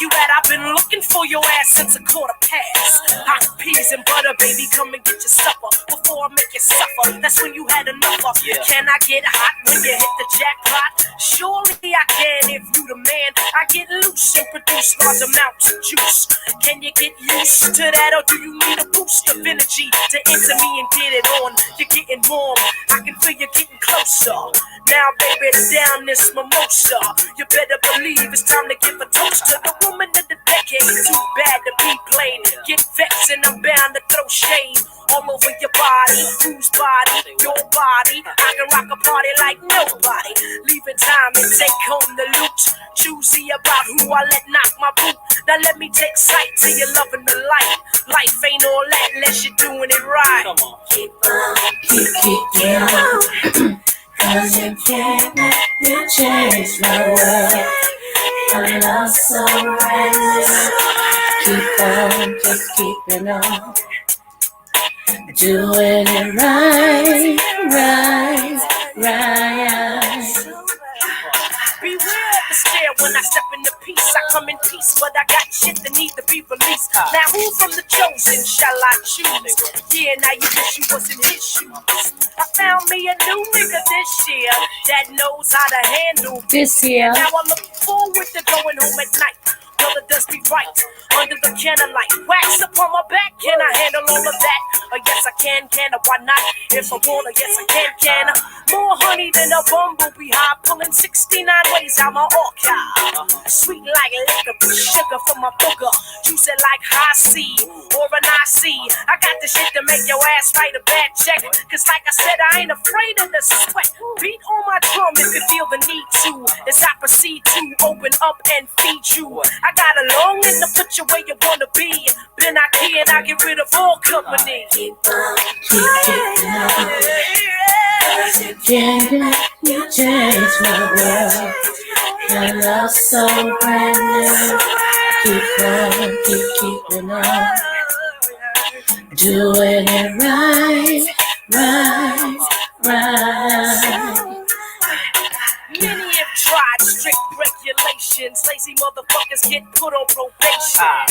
you at? I've been looking for your ass since 1:15. Hot peas and butter, baby, come and get your supper before I make you suffer. That's when you had enough of. Can I get hot when you hit the jackpot? Surely I can if you the man. I get loose and produce large amounts of juice. Can you get used to that, or do you need a boost of energy to enter me and get it on? You're getting warm, I can feel you getting closer. Now, baby, down this mimosa. You better believe it's time to give a toast to the woman of the decade. Too bad to be played. Get vexed and I'm bound to throw shade all over your body. Whose body? Your body. I can rock a party like nobody. Leaving time and take home the loot. Choosy about who I let knock my boot. Now let me take sight to your loving the light. Life ain't all that unless you're doing it right. Come on. Keep it on. Cause you can't let you change my world. Your love so brand keep on, just keeping on. Doing it right. Beware the stare when I step in the peace. I come in peace, but I got shit that need to be released. Now who from the chosen shall I choose? Yeah, now you wish you was in his shoes. I found me a new nigga this year that knows how to handle this year. Now I look forward to going home at night. Brother does be right under the candlelight. Wax upon my back, can I handle all of that? Yes I can I? Why not? If I wanna, yes I can I? More honey than a bumblebee high, pulling 69 ways out my archive. Sweet like liquor, sugar for my booger. Juicy like high C or an IC. I got the shit to make your ass write a bad check. Cause like I said, I ain't afraid of the sweat. Beat on my drum if you feel the need to. As I proceed to open up and feed you. I got a longing to put you where you wanna be. Been out here and I get rid of all company. Keep on, cause you can't, you change my world. Your love so brand new. Keep on, keeping on. Doing it right. Many have tried strict regulations. Lazy motherfuckers get put on probation.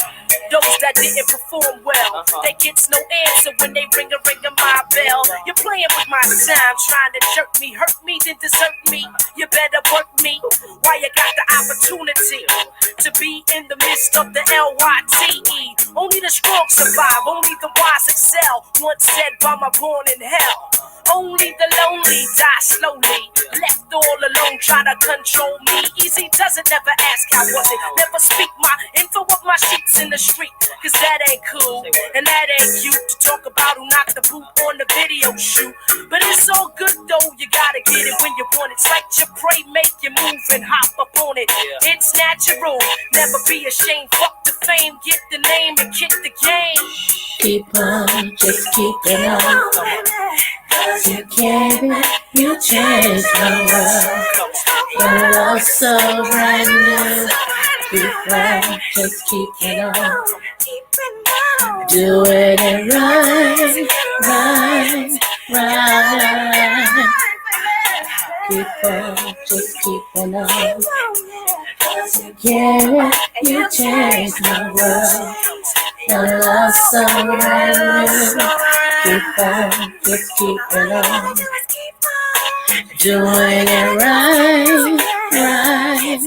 Those that didn't perform well, they gets no answer when they ring my bell. You're playing with my time, trying to jerk me, hurt me, then desert me. You better work me while you got the opportunity to be in the midst of the LYTE. Only the strong survive, only the wise excel. Once said by my born in hell. Only the lonely die slowly. Left all alone, try to control me. Easy does it, never ask how was it. Never speak my info of my sheets in the street. Cause that ain't cool, and that ain't cute. To talk about who knocked the boot on the video shoot. But it's all good though, you gotta get it when you want it. Sight your prey, make you move and hop up on it. It's natural, never be ashamed. Fuck the fame, get the name and kick the game. Keep on, just keep it on. Cause you can't, you change my world. Your love so brand new. Keep on, just keep it on. Doing it right. Keep on, just keep it on. Yeah, you changed my world. Your love so brand new. Keep on, just keep it on. Doing it right. Keep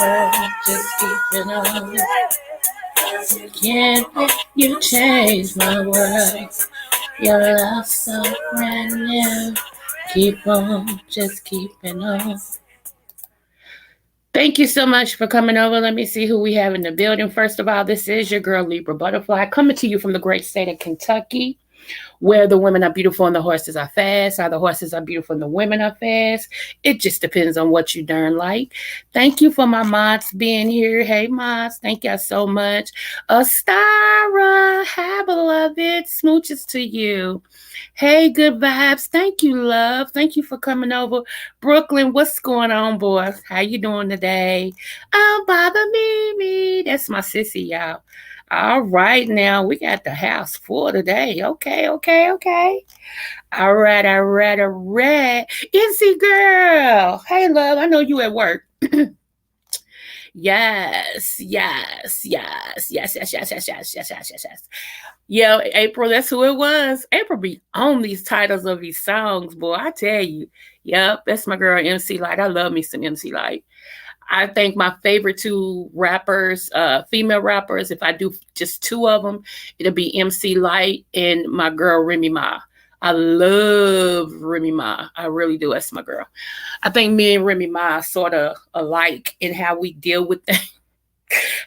on, just keep it on. Can't let you change my world. Your love so brand new. Keep on, just keep it on. Thank you so much for coming over. Let me see who we have in the building. First of all, this is your girl, Libra Butterfly, coming to you from the great state of Kentucky, where the women are beautiful and the horses are fast, or the horses are beautiful and the women are fast. It just depends on what you darn like. Thank you for my mods being here. Hey, mods, thank y'all so much. Astara, hi, beloved. Smooches to you. Hey, good vibes. Thank you, love. Thank you for coming over. Brooklyn, what's going on, boy? How you doing today? Oh, bother me. That's my sissy, y'all. All right, now we got the house full today. Okay. All right. Izzy girl. Hey, love, I know you at work. Yes, yes, yes, yes, yes, yes, yes, yes, yes, yes, yes, yes. Yeah, April, that's who it was. April be on these titles of these songs, boy. I tell you. Yep, that's my girl MC Light. I love me some MC Light. I think my favorite two rappers, female rappers, if I do just two of them, it'll be MC Light and my girl Remy Ma. I love Remy Ma. I really do. That's my girl. I think me and Remy Ma are sort of alike in how we deal with things.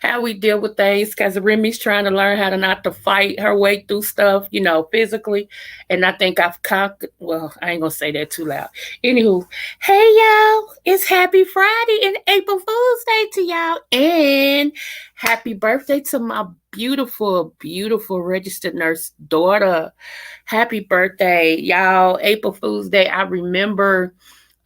How we deal with things, because Remy's trying to learn how to not to fight her way through stuff, physically. And I think I've conquered. Well, I ain't gonna say that too loud. Anywho, hey y'all, it's Happy Friday and April Fool's Day to y'all, and happy birthday to my beautiful, beautiful registered nurse daughter. Happy birthday, y'all! April Fool's Day. I remember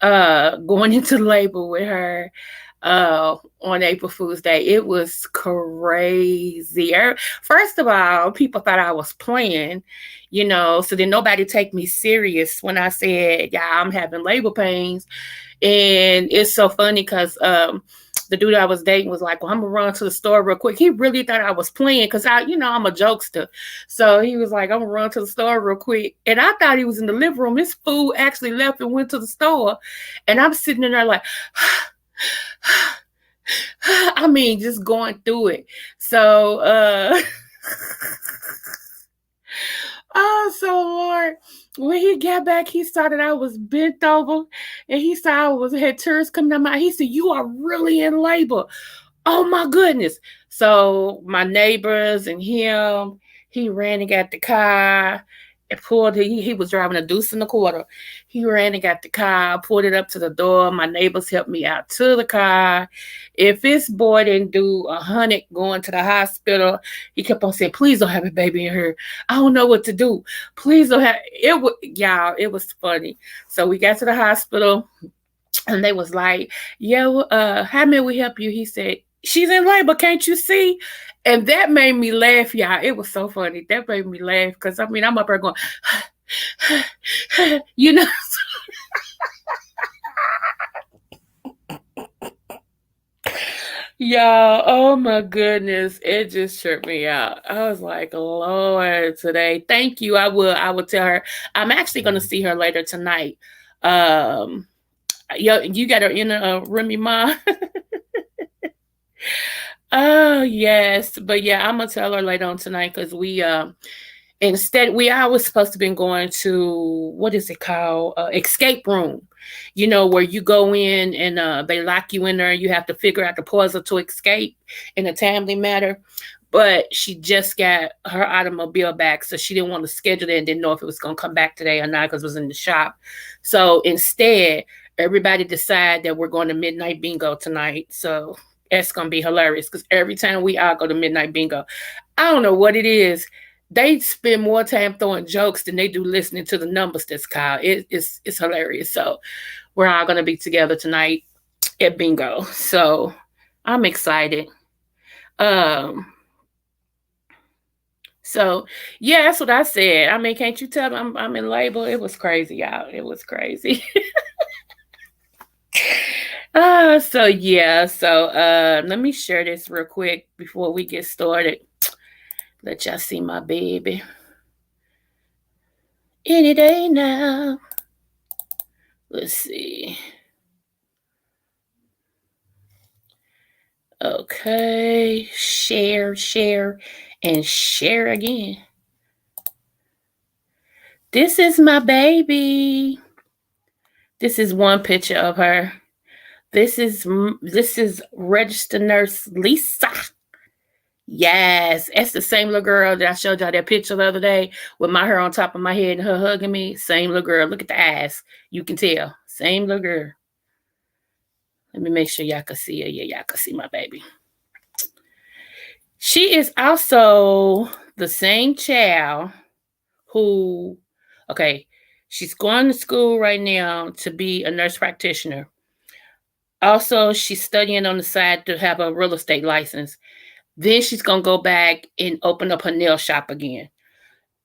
going into labor with her on April Fool's Day. It was crazy. First of all, people thought I was playing, so then nobody take me serious when I said, yeah, I'm having labor pains. And it's so funny because the dude I was dating was like, well, I'm gonna run to the store real quick. He really thought I was playing because I'm a jokester. So he was like, I'm gonna run to the store real quick. And I thought he was in the living room. This fool actually left and went to the store. And I'm sitting in there like, I mean, just going through it. So, oh, so Lord, when he got back, he saw that I was bent over, and he saw had tears coming out my. He said, "You are really in labor." Oh my goodness! So my neighbors and him, he ran and got the car. And pulled. He was driving a deuce and a quarter. He ran and got the car, pulled it up to the door. My neighbors helped me out to the car. If this boy didn't do 100 going to the hospital, he kept on saying, "Please don't have a baby in here. I don't know what to do. Please don't have it." Y'all, it was funny. So we got to the hospital, and they was like, "Yeah, how may we help you?" He said, "She's in labor, can't you see?" And that made me laugh, y'all. It was so funny. That made me laugh because I'm up there going, you know. Y'all, oh my goodness, it just tripped me out. I was like, Lord, today, thank you. I will tell her. I'm actually gonna see her later tonight. Um, you got her in a Remy Ma. Oh yes, but yeah, I'm gonna tell her later on tonight because instead we I was supposed to be going to, what is it called, escape room, where you go in and they lock you in there and you have to figure out the puzzle to escape in a timely manner. But she just got her automobile back, so she didn't want to schedule it and didn't know if it was going to come back today or not because it was in the shop. So instead, everybody decided that we're going to midnight bingo tonight. So that's going to be hilarious because every time we all go to midnight bingo, I don't know what it is, they spend more time throwing jokes than they do listening to the numbers that's called. It's hilarious. So we're all gonna be together tonight at bingo. So I'm excited. Um so yeah, that's what I said. I mean, can't you tell I'm in labor? It was crazy, y'all. It was crazy. So yeah, so let me share this real quick before we get started. Let y'all see my baby. Any day now. Let's see. Okay, share, share, and share again. This is my baby. This is one picture of her. This is registered nurse Lisa. Yes, that's the same little girl that I showed y'all that picture the other day with my hair on top of my head and her hugging me. Same little girl. Look at the eyes. You can tell. Same little girl. Let me make sure y'all can see her. Yeah, y'all can see my baby. She is also the same child who, okay, she's going to school right now to be a nurse practitioner. Also, she's studying on the side to have a real estate license. Then she's going to go back and open up her nail shop again.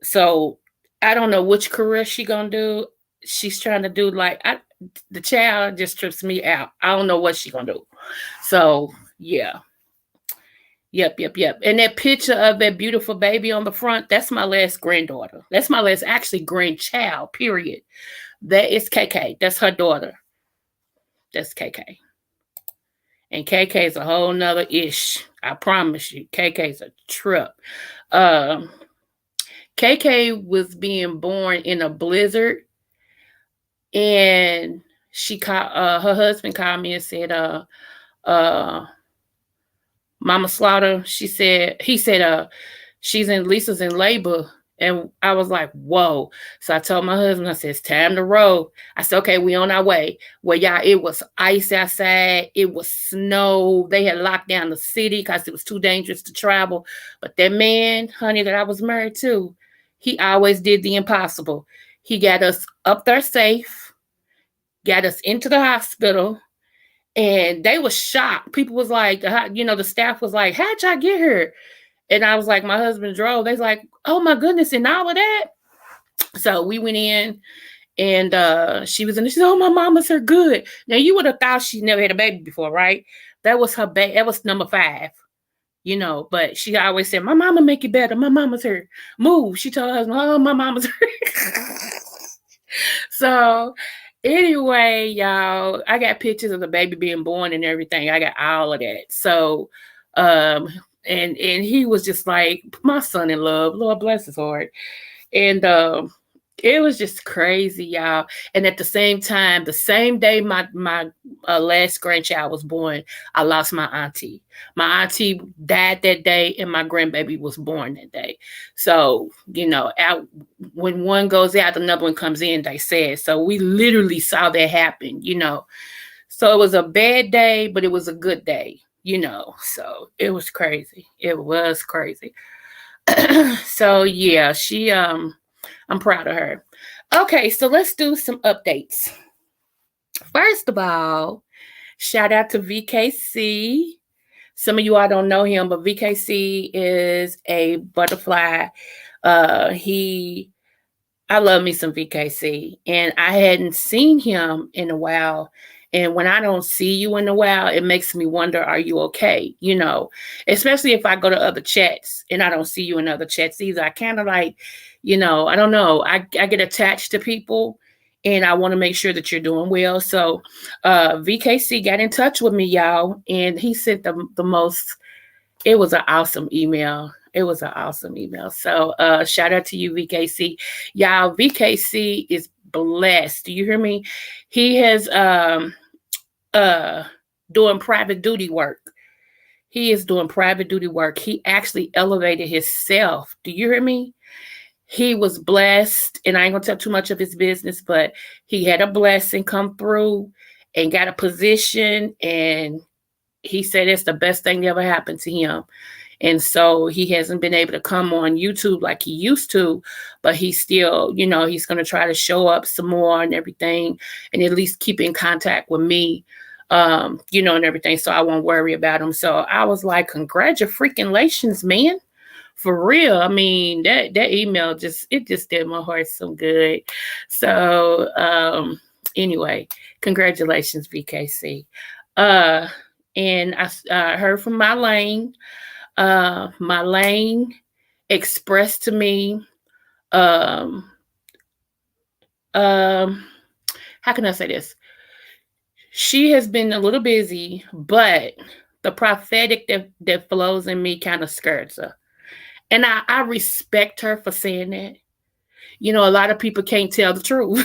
So I don't know which career she's going to do. She's trying to do the child just trips me out. I don't know what she gonna do. So yeah. Yep. And that picture of that beautiful baby on the front, that's my last granddaughter. That's my last actually grandchild, period. That is KK. That's her daughter. That's KK. And KK is a whole nother ish. I promise you. KK is a trip. Um, KK was being born in a blizzard, and she called her husband called me and said, uh Mama Slaughter, he said, Lisa's in labor. And I was like, whoa. So I told my husband, I said, it's time to roll. I said, okay, we on our way. Well, y'all, it was ice outside. It was snow. They had locked down the city because it was too dangerous to travel. But that man, honey, that I was married to, he always did the impossible. He got us up there safe, got us into the hospital, and they was shocked. People was like, the staff was like, how'd y'all get here? And I was like, my husband drove. They was like, oh my goodness, and all of that. So we went in, and she was in. She said, "Oh, my mama's her good." Now you would have thought she never had a baby before, right? That was her baby. That was number 5, But she always said, "My mama make it better. My mama's her. Move." She told her husband, "Oh, my mama's her." So anyway, y'all, I got pictures of the baby being born and everything. I got all of that. So, and he was just like my son in love. Lord bless his heart. And it was just crazy, y'all. And at the same time, the same day my last grandchild was born, I lost my auntie. My auntie died that day, and my grandbaby was born that day. So when one goes out, another one comes in. They said so. We literally saw that happen. So it was a bad day, but it was a good day. So it was crazy. It was crazy. So yeah, I'm proud of her. Okay, so let's do some updates. First of all, shout out to VKC. Some of you all don't know him, but VKC is a butterfly. I love me some VKC, and I hadn't seen him in a while. And when I don't see you in a while, it makes me wonder, are you okay? Especially if I go to other chats and I don't see you in other chats either. I kind of like, I don't know. I get attached to people, and I want to make sure that you're doing well. So VKC got in touch with me, y'all, and he sent the most, it was an awesome email. So shout out to you, VKC. Y'all, VKC is blessed. Do you hear me? He has doing private duty work. He is doing private duty work. He actually elevated himself. Do you hear me? He was blessed, and I ain't gonna tell too much of his business, but he had a blessing come through and got a position, and he said it's the best thing that ever happened to him. And so he hasn't been able to come on YouTube like he used to, but he's still, he's going to try to show up some more and everything, and at least keep in contact with me, and everything. So I won't worry about him. So I was like, congratulations, man. For real. I mean, that email just did my heart some good. So anyway, congratulations, VKC. And I heard from Marlene. Marlene expressed to me, how can I say this? She has been a little busy, but the prophetic that flows in me kind of skirts her. And I respect her for saying that. A lot of people can't tell the truth.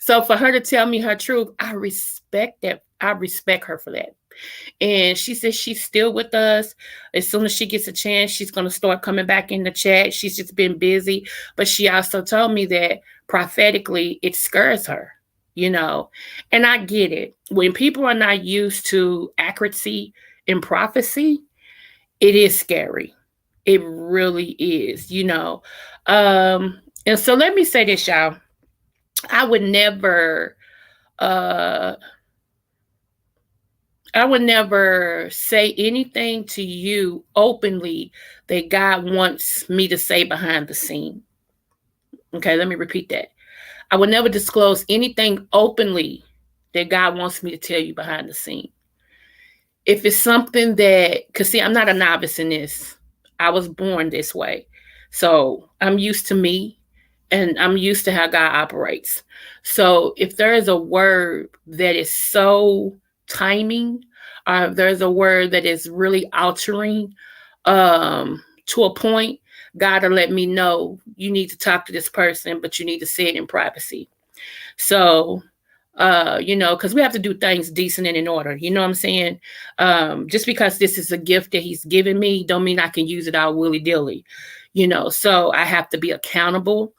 So for her to tell me her truth, I respect that. I respect her for that. And she says she's still with us. As soon as she gets a chance, she's going to start coming back in the chat. She's just been busy. But she also told me that prophetically, it scares her, And I get it. When people are not used to accuracy in prophecy, it is scary. It really is, And so let me say this, y'all. I would never say anything to you openly that God wants me to say behind the scene. Okay, let me repeat that. I would never disclose anything openly that God wants me to tell you behind the scene. If it's something that, because see, I'm not a novice in this. I was born this way. So I'm used to me and I'm used to how God operates. So if there is a word that is so timing, or if there's a word that is really altering to a point, God will let me know you need to talk to this person, but you need to say it in privacy. So because we have to do things decent and in order. You know what I'm saying? Just because this is a gift that he's given me, don't mean I can use it all willy dilly. So I have to be accountable,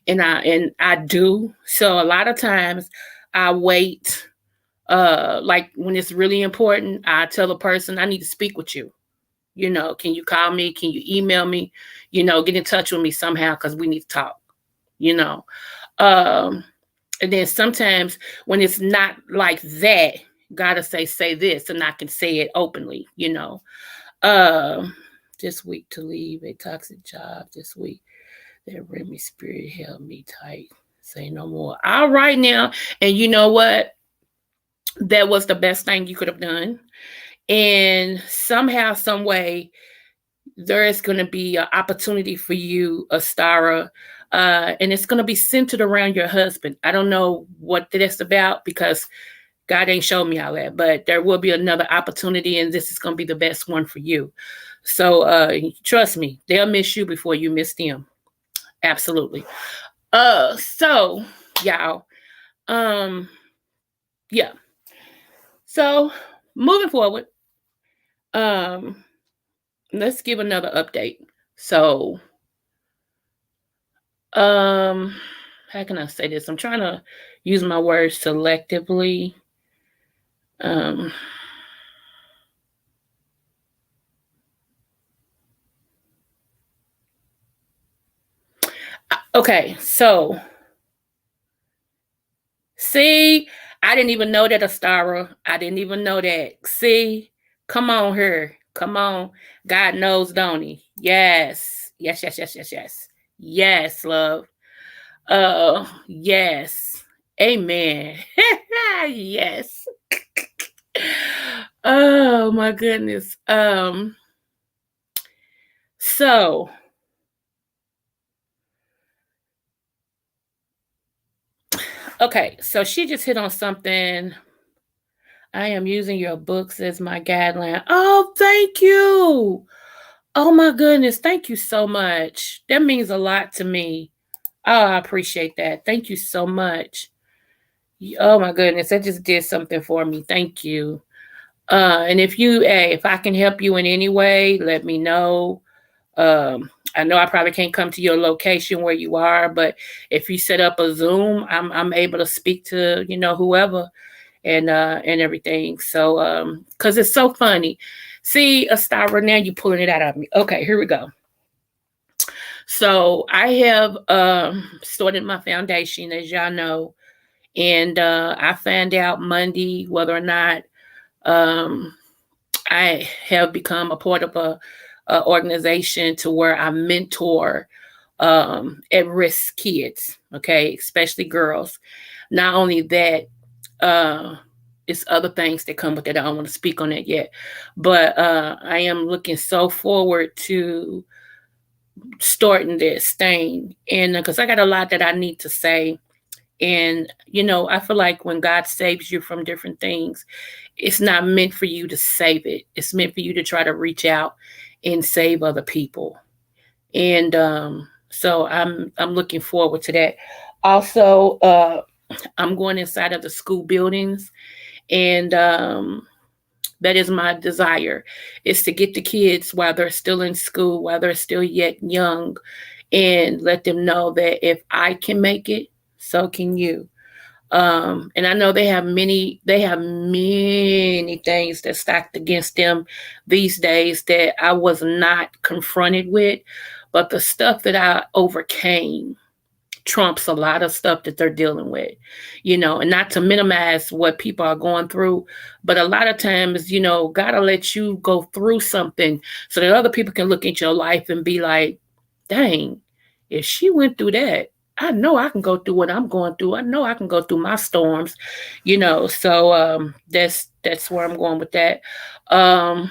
and I do. So a lot of times I wait. Like when it's really important, I tell the person I need to speak with you. Can you call me? Can you email me? Get in touch with me somehow because we need to talk. You know. Um, and then sometimes when it's not like that, gotta say this, and I can say it openly. Um, this week to leave a toxic job this week. That Remy spirit held me tight. Say no more. All right now. And you know what? That was the best thing you could have done. And somehow, some way, there is going to be an opportunity for you, Astara, and it's going to be centered around your husband. I don't know what that's about because God ain't showed me all that, but there will be another opportunity, and this is going to be the best one for you. So trust me, they'll miss you before you miss them. Absolutely. So y'all, yeah. So moving forward, um, let's give another update. So how can I say this? I'm trying to use my words selectively. Um, okay, so see, I didn't even know that, Astara. I didn't even know that. See, come on here. Come on. God knows, don't he? Yes. Yes, yes, yes, yes, yes. Yes, love. Yes. Amen. Yes. Oh my goodness. So okay, so she just hit on something. I am using your books as my guideline. Oh, thank you. Oh my goodness, thank you so much. That means a lot to me. Oh, I appreciate that. Thank you so much. Oh my goodness, that just did something for me. Thank you. And if I can help you in any way, let me know. I know I probably can't come to your location where you are, but if you set up a Zoom, I'm able to speak to whoever and everything. So because it's so funny. See, Astara, now you pulling it out of me. Okay, here we go. So I have started my foundation, as y'all know, and I found out Monday whether or not um, I have become a part of a organization to where I mentor at-risk kids, okay, especially girls. Not only that, it's other things that come with it. I don't want to speak on it yet, but I am looking so forward to starting this thing, and because I got a lot that I need to say. And I feel like when God saves you from different things, it's not meant for you to save it. It's meant for you to try to reach out and save other people. And so I'm looking forward to that. Also, I'm going inside of the school buildings, and that is my desire, is to get the kids while they're still in school, while they're still yet young, and let them know that if I can make it, so can you. And I know they have many things that stacked against them these days that I was not confronted with, but the stuff that I overcame trumps a lot of stuff that they're dealing with, and not to minimize what people are going through, but a lot of times, gotta let you go through something so that other people can look at your life and be like, dang, if she went through that, I know I can go through what I'm going through. I know I can go through my storms, So that's where I'm going with that. Um,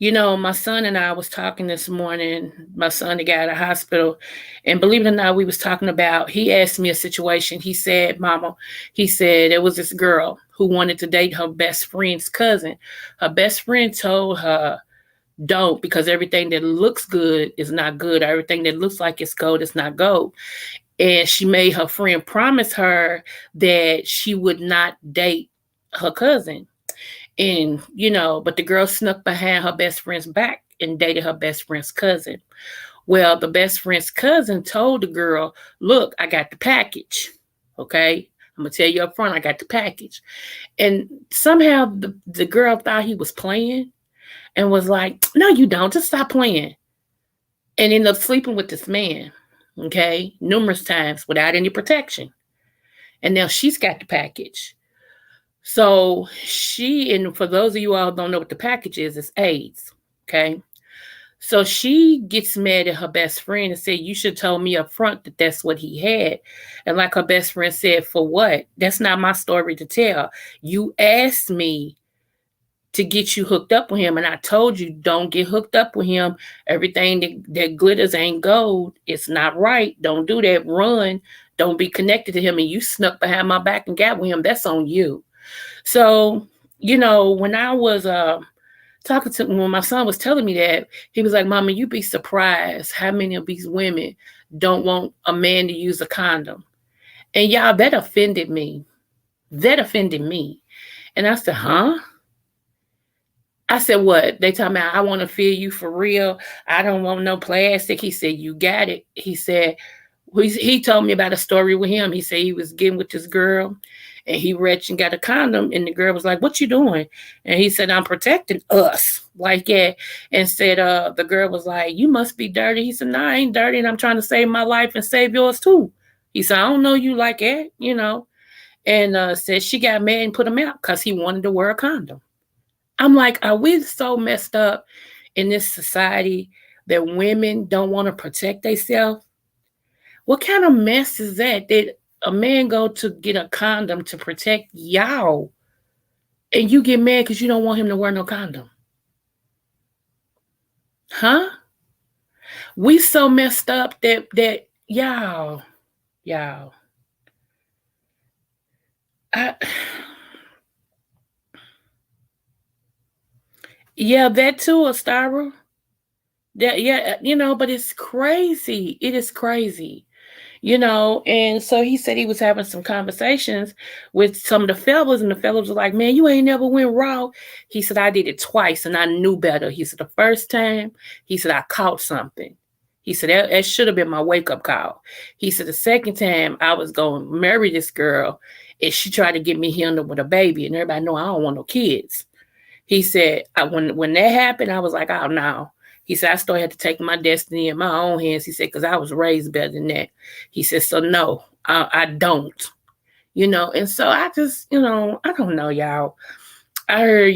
my son and I was talking this morning. My son got out of the hospital, and believe it or not, we was talking about. He asked me a situation. He said, "Mama," he said, there was this girl who wanted to date her best friend's cousin. Her best friend told her, "Don't, because everything that looks good is not good. Everything that looks like it's gold is not gold." And she made her friend promise her that she would not date her cousin. And, but the girl snuck behind her best friend's back and dated her best friend's cousin. Well, the best friend's cousin told the girl, "Look, I got the package. Okay. I'm going to tell you up front, I got the package." And somehow the girl thought he was playing and was like, "No, you don't. Just stop playing." And ended up sleeping with this man, okay, numerous times without any protection. And now she's got the package. So and for those of you all who don't know what the package is, it's AIDS, okay? So she gets mad at her best friend and said, "You should have told me up front that that's what he had." And like her best friend said, "For what? That's not my story to tell. You asked me to get you hooked up with him, and I told you don't get hooked up with him. Everything that glitters ain't gold. It's not right. Don't do that. Run. Don't be connected to him." And you snuck behind my back and got with him. That's on you. So, when I was when my son was telling me that, he was like, "Mama, you'd be surprised how many of these women don't want a man to use a condom." And y'all, that offended me. That offended me. And I said, "Huh?" I said, "What?" They talking about, "I want to feel you for real. I don't want no plastic." He said, "You got it." He said, he told me about a story with him. He said he was getting with this girl and he reached and got a condom. And the girl was like, "What you doing?" And he said, "I'm protecting us." Like that. And said, the girl was like, "You must be dirty." He said, "No, I ain't dirty. And I'm trying to save my life and save yours too." He said, "I don't know you like that. And said she got mad and put him out because he wanted to wear a condom. I'm like, are we so messed up in this society that women don't want to protect themselves? What kind of mess is that? That a man go to get a condom to protect y'all, and you get mad because you don't want him to wear no condom? Huh? We so messed up that y'all. I, yeah, that too, Astara. That yeah, but it's crazy. It is crazy. And so he said he was having some conversations with some of the fellas, and the fellas were like, "Man, you ain't never went raw." He said, "I did it twice and I knew better." He said, "The first time," he said, "I caught something." He said, that should have been my wake-up call." He said, "The second time I was going to marry this girl and she tried to get me here with a baby, and everybody know I don't want no kids." He said, when that happened, I was like, "Oh, no." He said, "I still had to take my destiny in my own hands." He said, "Because I was raised better than that." He said, "So no, I don't." And so I just, I don't know, y'all. I heard,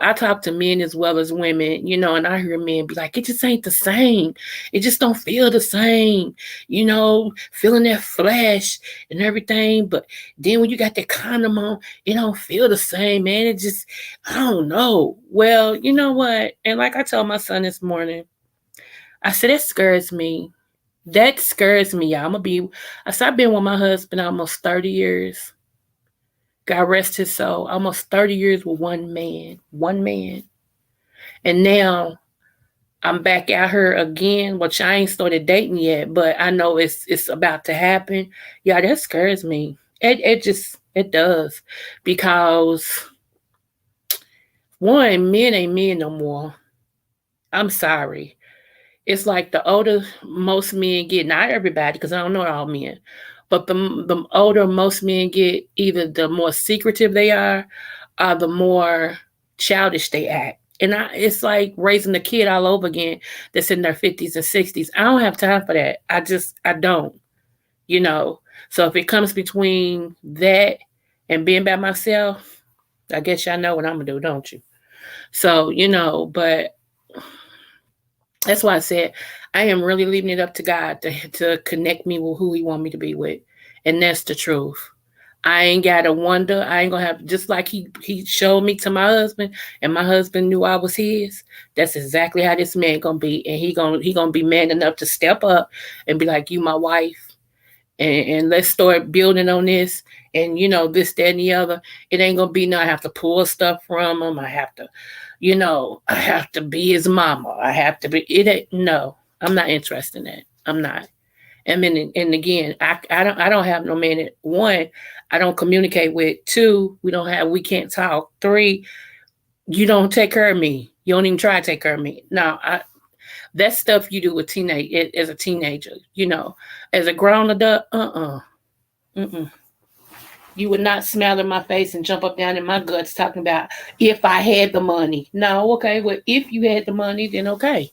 I talk to men as well as women, and I hear men be like, "It just ain't the same. It just don't feel the same, feeling that flesh and everything. But then when you got that condom on, it don't feel the same, man. It just, I don't know." Well, you know what? And like I told my son this morning, I said, that scares me. That scares me, y'all. I said, I've been with my husband almost 30 years. God rest his soul. Almost 30 years with one man. One man. And now I'm back out here again, which I ain't started dating yet, but I know it's about to happen. Yeah, that scares me. It does. Because one, men ain't men no more. I'm sorry. It's like the older most men get, not everybody, because I don't know all men, but the older most men get, either the more secretive they are, or the more childish they act. And it's like raising a kid all over again that's in their 50s and 60s. I don't have time for that. I don't, you know. So if it comes between that and being by myself, I guess y'all know what I'm going to do, don't you? So, but That's why I said I am really leaving it up to God to connect me with who He want me to be with, and that's the truth. I ain't gotta wonder. I ain't gonna have just like he showed me to my husband, and my husband knew I was his. That's exactly how this man gonna be, and he gonna be man enough to step up and be like, "You, my wife." And let's start building on this and this that and the other. It ain't gonna be no I have to pull stuff from him. I have to I have to be his mama. I have to be it ain't no, I'm not interested in that. I'm not. And again, I don't have no man that one, I don't communicate with. Two, we can't talk. Three, you don't take care of me. You don't even try to take care of me. No, that's stuff you do with as a teenager, as a grown adult, mm-mm. You would not smile in my face and jump up down in my guts talking about if I had the money. No, okay. Well, if you had the money, then okay.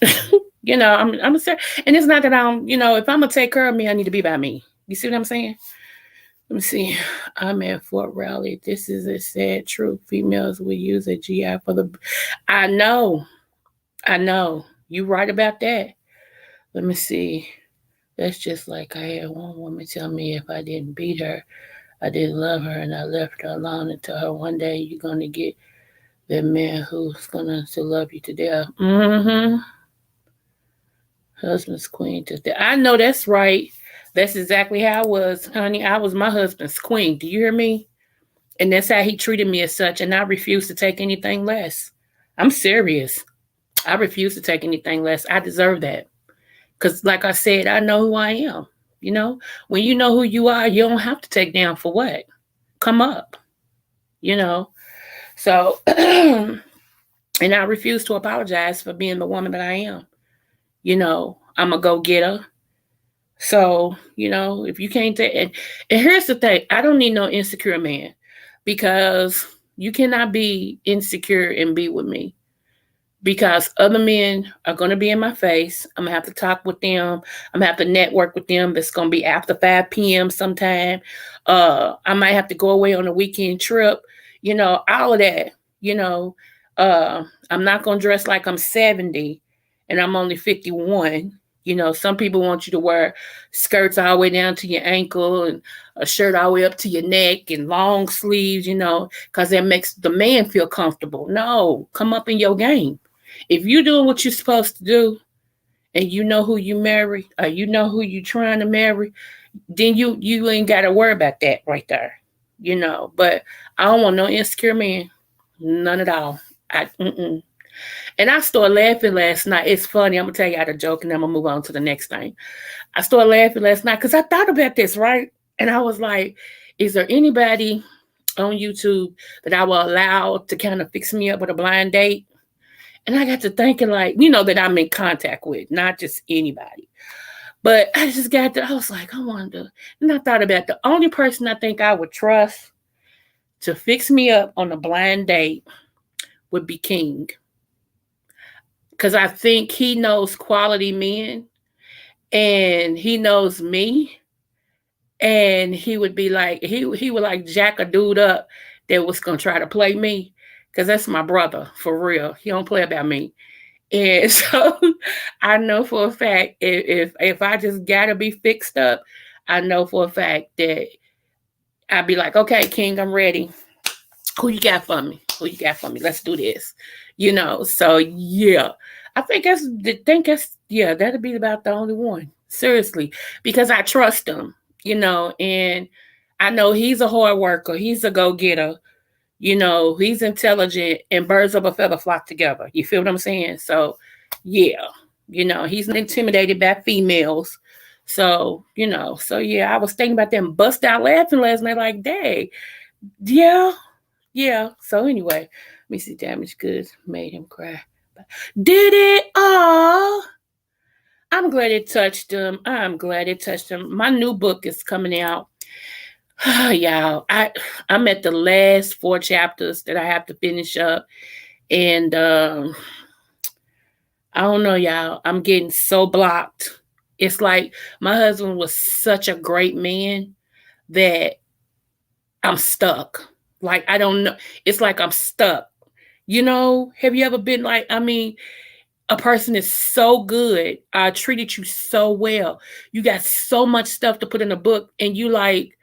I'm a and it's not that if I'm gonna take care of me, I need to be by me. You see what I'm saying? Let me see. I'm at Fort Raleigh. This is a sad truth. Females will use a GI for the. I know. I know. You right about that. Let me see. That's just like I had one woman tell me if I didn't beat her, I didn't love her, and I left her alone and tell her one day you're gonna get that man who's gonna to love you to death. Mm-hmm. Husband's queen to death. I know that's right. That's exactly how I was, honey. I was my husband's queen. Do you hear me? And that's how he treated me as such, and I refuse to take anything less. I'm serious. I refuse to take anything less. I deserve that. Because, like I said, I know who I am. When you know who you are, you don't have to take down for what? Come up, you know. So, and I refuse to apologize for being the woman that I am. I'm a go getter. So, if you can't take and here's the thing, I don't need no insecure man because you cannot be insecure and be with me because other men are going to be in my face. I'm going to have to talk with them. I'm going to have to network with them. It's going to be after 5 p.m. sometime. I might have to go away on a weekend trip, all of that, you know. I'm not going to dress like I'm 70 and I'm only 51. Some people want you to wear skirts all the way down to your ankle and a shirt all the way up to your neck and long sleeves, because that makes the man feel comfortable. No, come up in your game. If you're doing what you're supposed to do and you know who you marry or you know who you're trying to marry, then you ain't got to worry about that right there. But I don't want no insecure man. None at all. And I started laughing last night. It's funny. I'm going to tell you how to joke and then I'm going to move on to the next thing. I started laughing last night because I thought about this, right? And I was like, is there anybody on YouTube that I will allow to kind of fix me up with a blind date? And I got to thinking, that I'm in contact with, not just anybody. But I was like, I wonder. And I thought about the only person I think I would trust to fix me up on a blind date would be King. Because I think he knows quality men and he knows me. And he would be like, he would like jack a dude up that was going to try to play me. Because that's my brother, for real. He don't play about me. And so I know for a fact if I just gotta be fixed up, I know for a fact that I'd be like, okay, King, I'm ready. Who you got for me? Who you got for me? Let's do this. So yeah. I think that's yeah, that'd be about the only one. Seriously. Because I trust him, and I know he's a hard worker, he's a go-getter. He's intelligent and birds of a feather flock together. You feel what I'm saying? So, yeah, he's not intimidated by females. So, yeah, I was thinking about them bust out laughing last night, like, dang, yeah, yeah. So, anyway, let me see, damaged goods made him cry. Did it? Oh, I'm glad it touched him. I'm glad it touched him. My new book is coming out. Y'all, I'm at the last 4 chapters that I have to finish up, and I don't know, y'all. I'm getting so blocked. It's like my husband was such a great man that I'm stuck. Like I don't know. It's like I'm stuck. Have you ever been like? I mean, a person is so good, treated you so well, you got so much stuff to put in a book, and you like,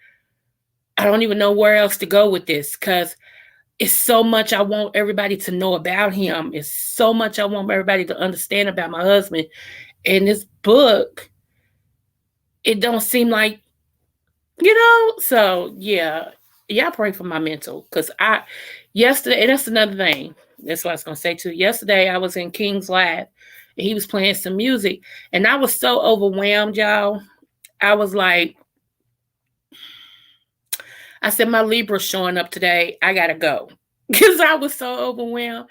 I don't even know where else to go with this because it's so much I want everybody to know about him. It's so much I want everybody to understand about my husband. And this book, it don't seem like, so yeah. Y'all pray for my mental. Cause yesterday, and that's another thing. That's what I was gonna say too. Yesterday I was in King's Lab and he was playing some music and I was so overwhelmed, y'all. I was like, I said, my Libra's showing up today. I gotta go. Because I was so overwhelmed.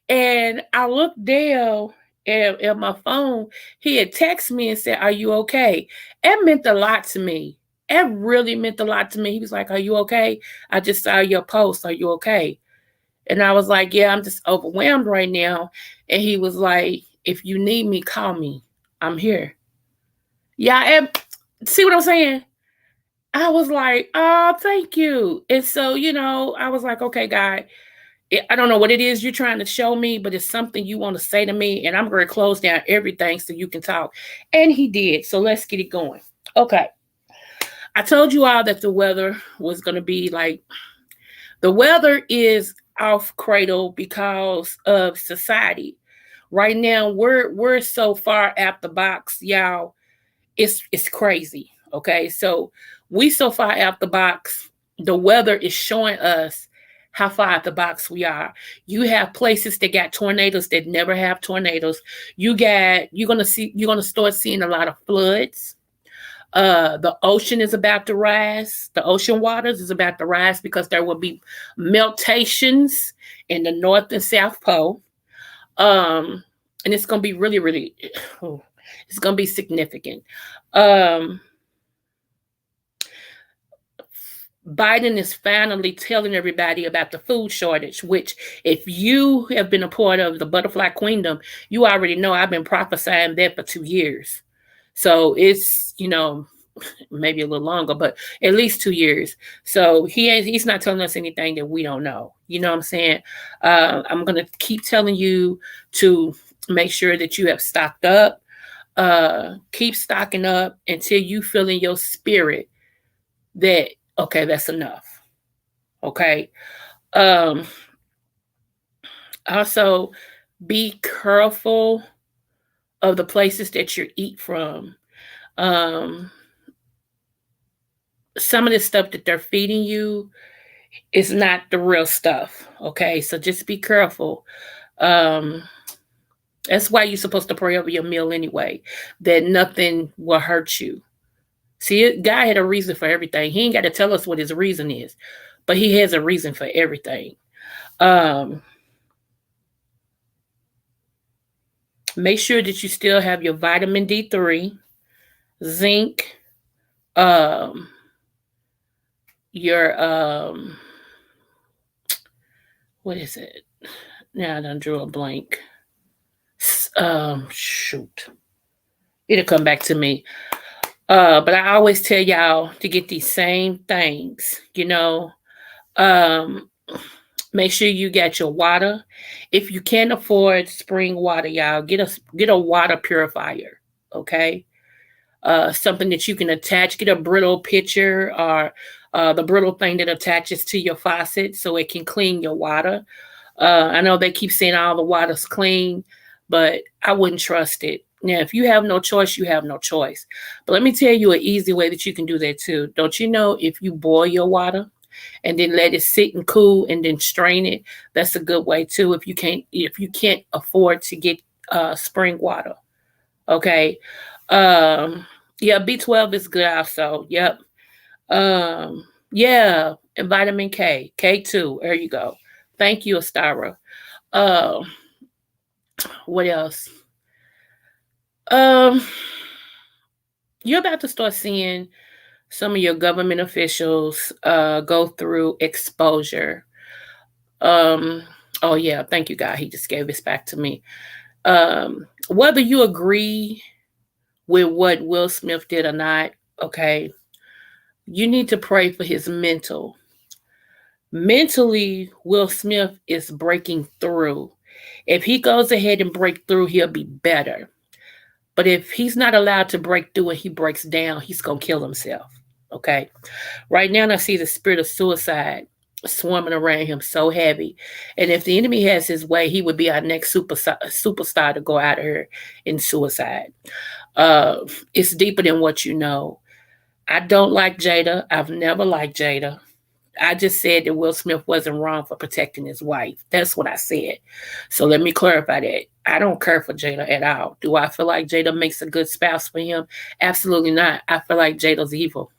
And I looked down at my phone. He had texted me and said, "Are you okay?" It meant a lot to me. It really meant a lot to me. He was like, "Are you okay? I just saw your post. Are you okay?" And I was like, "Yeah, I'm just overwhelmed right now." And he was like, "If you need me, call me. I'm here." Yeah, and see what I'm saying? I was like, "Oh, thank you." And so, I was like, "Okay, God, I don't know what it is you're trying to show me, but it's something you want to say to me, and I'm going to close down everything so you can talk." And he did. So let's get it going. Okay. I told you all that the weather was going to be like, the weather is off cradle because of society. Right now, we're so far out the box, y'all. It's crazy. Okay, so we so far out the box. The weather is showing us how far out the box we are. You have places that got tornadoes that never have tornadoes. You're gonna start seeing a lot of floods. The ocean is about to rise. The ocean waters is about to rise because there will be meltations in the North and South Pole. Um, and it's gonna be really, really, it's gonna be significant. Um, Biden is finally telling everybody about the food shortage, which, if you have been a part of the Butterfly Queendom, you already know I've been prophesying that for 2 years. So it's, maybe a little longer, but at least 2 years. So he's not telling us anything that we don't know. You know what I'm saying? I'm going to keep telling you to make sure that you have stocked up. Keep stocking up until you feel in your spirit that, okay, that's enough. Okay. Um, Also, be careful of the places that you eat from. Um, some of the stuff that they're feeding you is not the real stuff. Okay. So just be careful. Um, that's why you're supposed to pray over your meal anyway, that nothing will hurt you. See, God had a reason for everything. He ain't got to tell us what his reason is, but he has a reason for everything. Um, Make sure that you still have your vitamin D3, zinc, um, your what is it? Now I done drew a blank. Shoot, it'll come back to me. But I always tell y'all to get these same things. Um, Make sure you get your water. If you can't afford spring water, y'all get a water purifier. Okay, something that you can attach. Get a brittle pitcher or the brittle thing that attaches to your faucet so it can clean your water. I know they keep saying all the water's clean, but I wouldn't trust it. Now, if you have no choice, you have no choice. But let me tell you an easy way that you can do that too. Don't you know if you boil your water and then let it sit and cool and then strain it, that's a good way too. If you can't afford to get spring water, okay. Yeah, B12 is good also. Yep. Yeah, and vitamin K2. There you go. Thank you, Astara. Um, what else? Um, you're about to start seeing some of your government officials go through exposure. Um, oh yeah, thank you, God. He just gave this back to me. Whether you agree with what Will Smith did or not, okay, you need to pray for his mental. Mentally, Will Smith is breaking through. If he goes ahead and break through, he'll be better. But if he's not allowed to break through and he breaks down, he's going to kill himself. Okay. Right now, I see the spirit of suicide swarming around him so heavy. And if the enemy has his way, he would be our next superstar to go out of here in suicide. Uh, it's deeper than what you know. I don't like Jada. I've never liked Jada. I just said that Will Smith wasn't wrong for protecting his wife. That's what I said. So let me clarify that. I don't care for Jada at all. Do I feel like Jada makes a good spouse for him? Absolutely not. I feel like Jada's evil.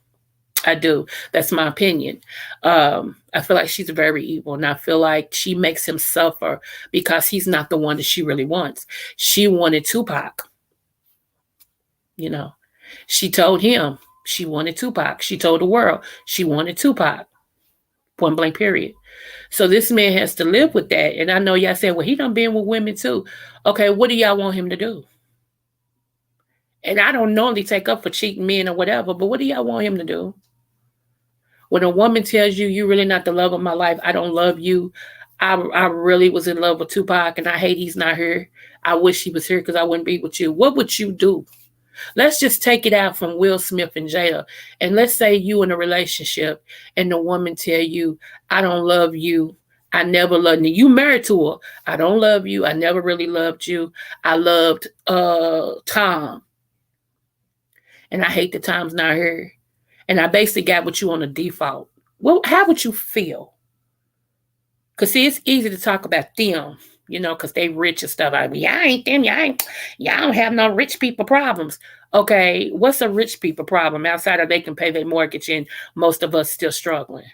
I do. That's my opinion. I feel like she's very evil, and I feel like she makes him suffer because he's not the one that she really wants. She wanted Tupac. You know, she told him she wanted Tupac. She told the world she wanted Tupac. Point blank, period. So this man has to live with that. And I know y'all said, well, he done been with women too. Okay, what do y'all want him to do? And I don't normally take up for cheating men or whatever, but what do y'all want him to do? When a woman tells you, you're really not the love of my life, I don't love you. I really was in love with Tupac and I hate he's not here. I wish he was here because I wouldn't be with you. What would you do? Let's just take it out from Will Smith and Jada. And let's say you in a relationship and the woman tell you, I don't love you. I never loved you. You married to her. I don't love you. I never really loved you. I loved Tom. And I hate that Tom's not here. And I basically got with you on a default. Well, how would you feel? Because see, it's easy to talk about them, because they rich and stuff. I mean, y'all ain't them. Y'all don't have no rich people problems. Okay, what's a rich people problem outside of they can pay their mortgage and most of us still struggling?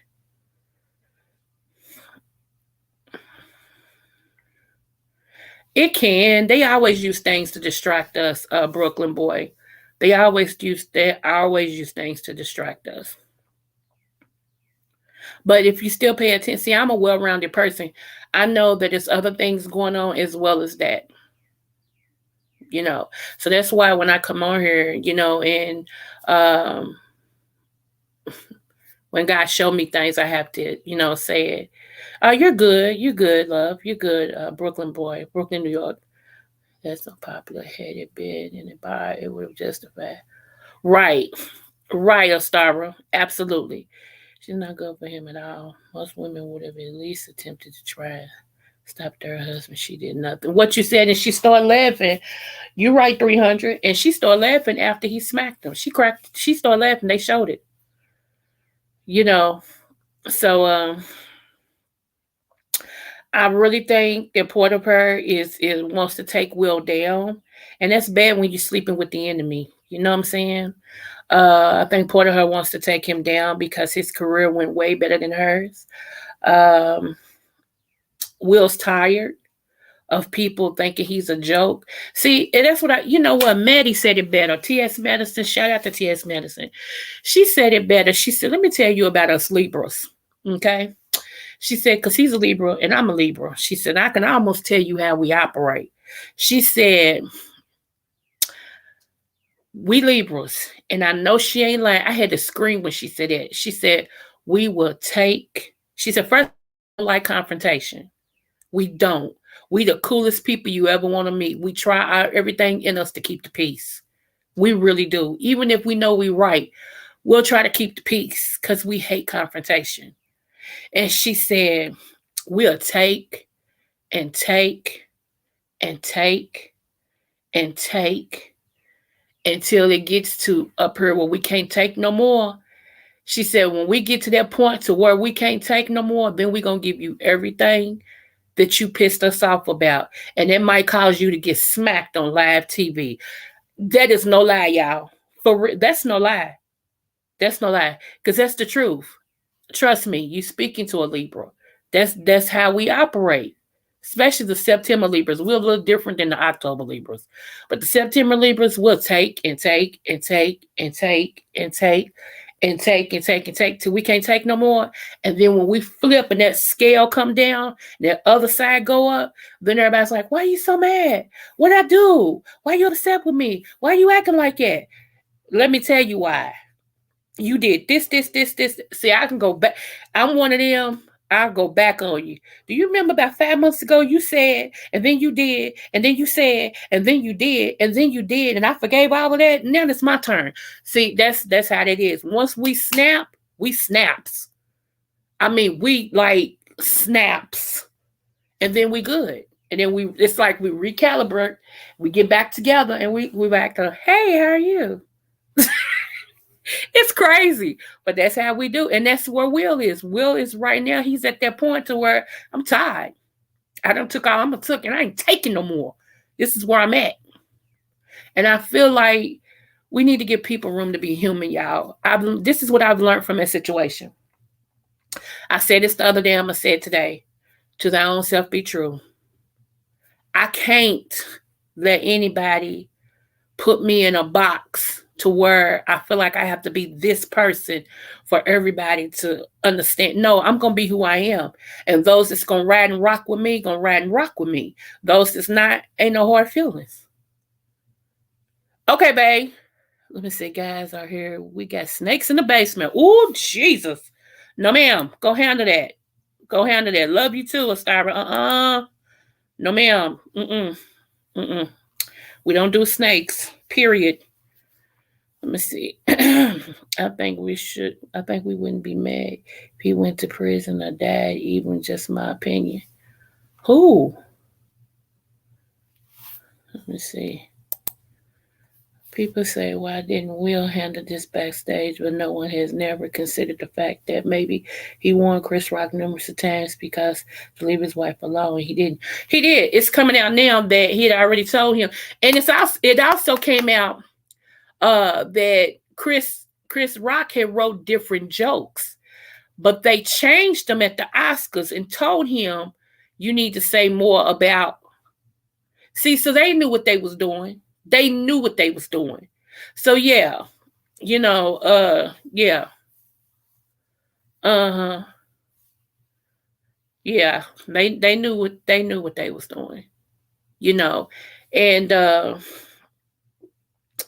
It can. They always use things to distract us, Brooklyn boy. They always use things to distract us. But if you still pay attention, see, I'm a well-rounded person. I know that there's other things going on as well as that. So that's why when I come on here, and um, when God showed me things, I have to, say it. You're good, love. You're good, Brooklyn boy, Brooklyn, New York. That's a popular headed bid in the bar. It would justify. Right, right, Ostara. Absolutely. She's not good for him at all. Most women would have at least attempted to try stop her husband. She did nothing. What you said, and she started laughing. You're right, 300. And she started laughing after he smacked him. She started laughing. They showed it. So I really think that part of her is wants to take Will down. And that's bad when you're sleeping with the enemy. You know what I'm saying? I think part of her wants to take him down because his career went way better than hers. Um, Will's tired of people thinking he's a joke. See, and that's what Maddie said it better. T.S. Madison, shout out to T.S. Madison. She said it better. She said, let me tell you about us Libras. Okay. She said, because he's a Libra and I'm a Libra. She said, I can almost tell you how we operate. She said, we Libras, and I know she ain't lying. I had to scream when she said that. She said, she said, first, we don't like confrontation. We don't. We the coolest people you ever want to meet. We try everything in us to keep the peace. We really do. Even if we know we're right, we'll try to keep the peace because we hate confrontation. And she said, we'll take and take and take and take until it gets to up here where we can't take no more. She said, when we get to that point to where we can't take no more, then we're going to give you everything that you pissed us off about. And it might cause you to get smacked on live TV. That is no lie, y'all. That's no lie. That's no lie. Because that's the truth. Trust me, you speaking to a Libra. That's how we operate. Especially the September Libras. We're a little different than the October Libras. But the September Libras will take and take and take and take and take and take and take and take till we can't take no more. And then when we flip and that scale come down, and that other side go up, then everybody's like, why are you so mad? What'd I do? Why you upset with me? Why are you acting like that? Let me tell you why. You did this. See, I can go back. I'm one of them. I'll go back on you. Do you remember about 5 months ago you said, and then you did, and then you said, and then you did, and then you did, and I forgave all of that. Now it's my turn. See, that's how that is. Once we snap, we snaps. I mean, we like snaps, and then we good. And then it's like we recalibrate, we get back together, and we back to, hey, how are you? It's crazy, but that's how we do, and that's where Will is. Will is right now. He's at that point to where I'm tired. I done took all I'm gonna took, and I ain't taking no more. This is where I'm at, and I feel like we need to give people room to be human, y'all. This is what I've learned from that situation. I said this the other day. I'm gonna say it today. To thy own self be true. I can't let anybody put me in a box to where I feel like I have to be this person for everybody to understand. No, I'm going to be who I am. And those that's going to ride and rock with me, going to ride and rock with me. Those that's not, ain't no hard feelings. Okay, babe. Let me see, guys are here. We got snakes in the basement. Ooh, Jesus. No, ma'am. Go handle that. Go handle that. Love you too, Astara. No, ma'am. Mm-mm. We don't do snakes. Period. Let me see. I think we wouldn't be mad if he went to prison or died, even just my opinion. Who? Let me see. People say, why didn't Will handle this backstage? But no one has never considered the fact that maybe he warned Chris Rock numerous of times because to leave his wife alone. He didn't. He did. It's coming out now that he had already told him. And it also came out that Chris Rock had wrote different jokes, but they changed them at the Oscars and told him, you need to say more about. See, so they knew what they was doing. They knew what they was doing. So yeah, yeah. Uh-huh. Yeah. They knew what they was doing. And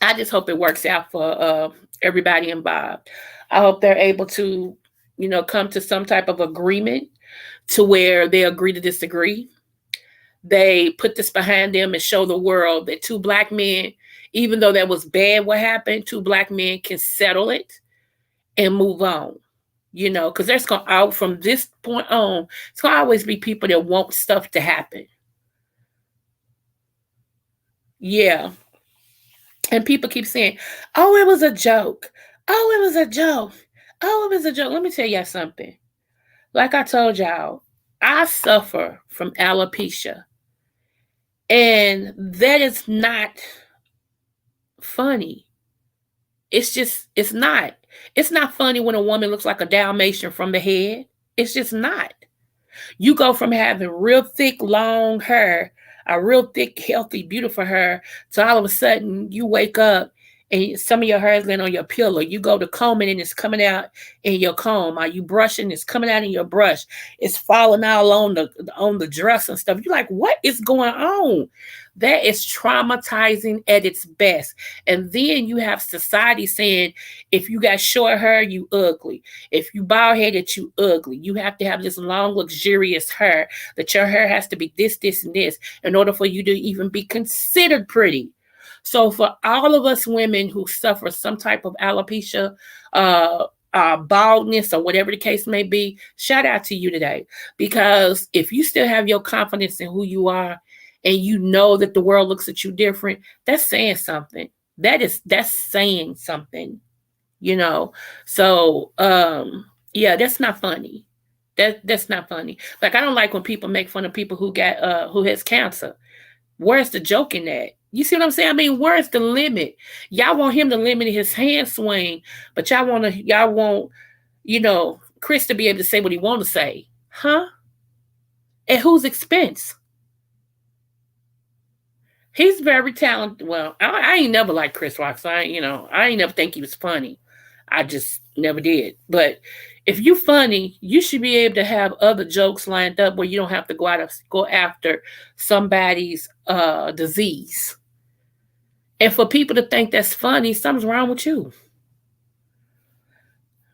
I just hope it works out for everybody involved. I hope they're able to, come to some type of agreement to where they agree to disagree. They put this behind them and show the world that two black men, even though that was bad what happened, two black men can settle it and move on. Because there's going out from this point on, it's going to always be people that want stuff to happen. Yeah. And people keep saying, oh, it was a joke. Oh, it was a joke. Oh, it was a joke. Let me tell y'all something. Like I told y'all, I suffer from alopecia. And that is not funny. It's not. It's not funny when a woman looks like a Dalmatian from the head. It's just not. You go from having real thick, long hair, a real thick, healthy, beautiful hair, to all of a sudden you wake up and some of your hair is laying on your pillow. You go to combing and it's coming out in your comb. Are you brushing? It's coming out in your brush. It's falling all on the dress and stuff. You're like, what is going on? That is traumatizing at its best. And then you have society saying, if you got short hair, you ugly. If you bald headed, you ugly. You have to have this long, luxurious hair. That your hair has to be this, and this in order for you to even be considered pretty. So for all of us women who suffer some type of alopecia, baldness, or whatever the case may be, shout out to you today. Because if you still have your confidence in who you are, and you know that the world looks at you different, that's saying something. That's saying something, So yeah, that's not funny. That's not funny. Like, I don't like when people make fun of people who has cancer. Where's the joke in that? You see what I'm saying? I mean, where's the limit? Y'all want him to limit his hand swing, but y'all want, Chris to be able to say what he want to say. Huh? At whose expense? He's very talented. Well, I ain't never liked Chris Rock, so I ain't never think he was funny. I just never did. But if you funny, you should be able to have other jokes lined up where you don't have to go after somebody's disease. And for people to think that's funny, something's wrong with you.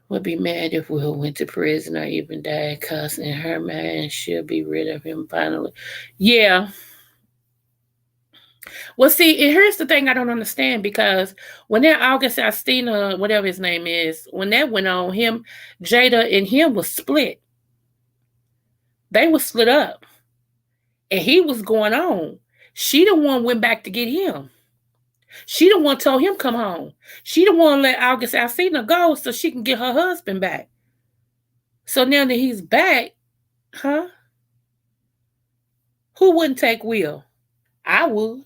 Would be mad if Will went to prison or even died cussing her man. She'll be rid of him finally. Yeah. Well, see, and here's the thing I don't understand because when that August Alstina, whatever his name is, when that went on, him, Jada and him was split. They were split up. And he was going on. She the one went back to get him. She the one told him come home. She the one let August Alsina go so she can get her husband back. So now that he's back, huh? Who wouldn't take Will? I would.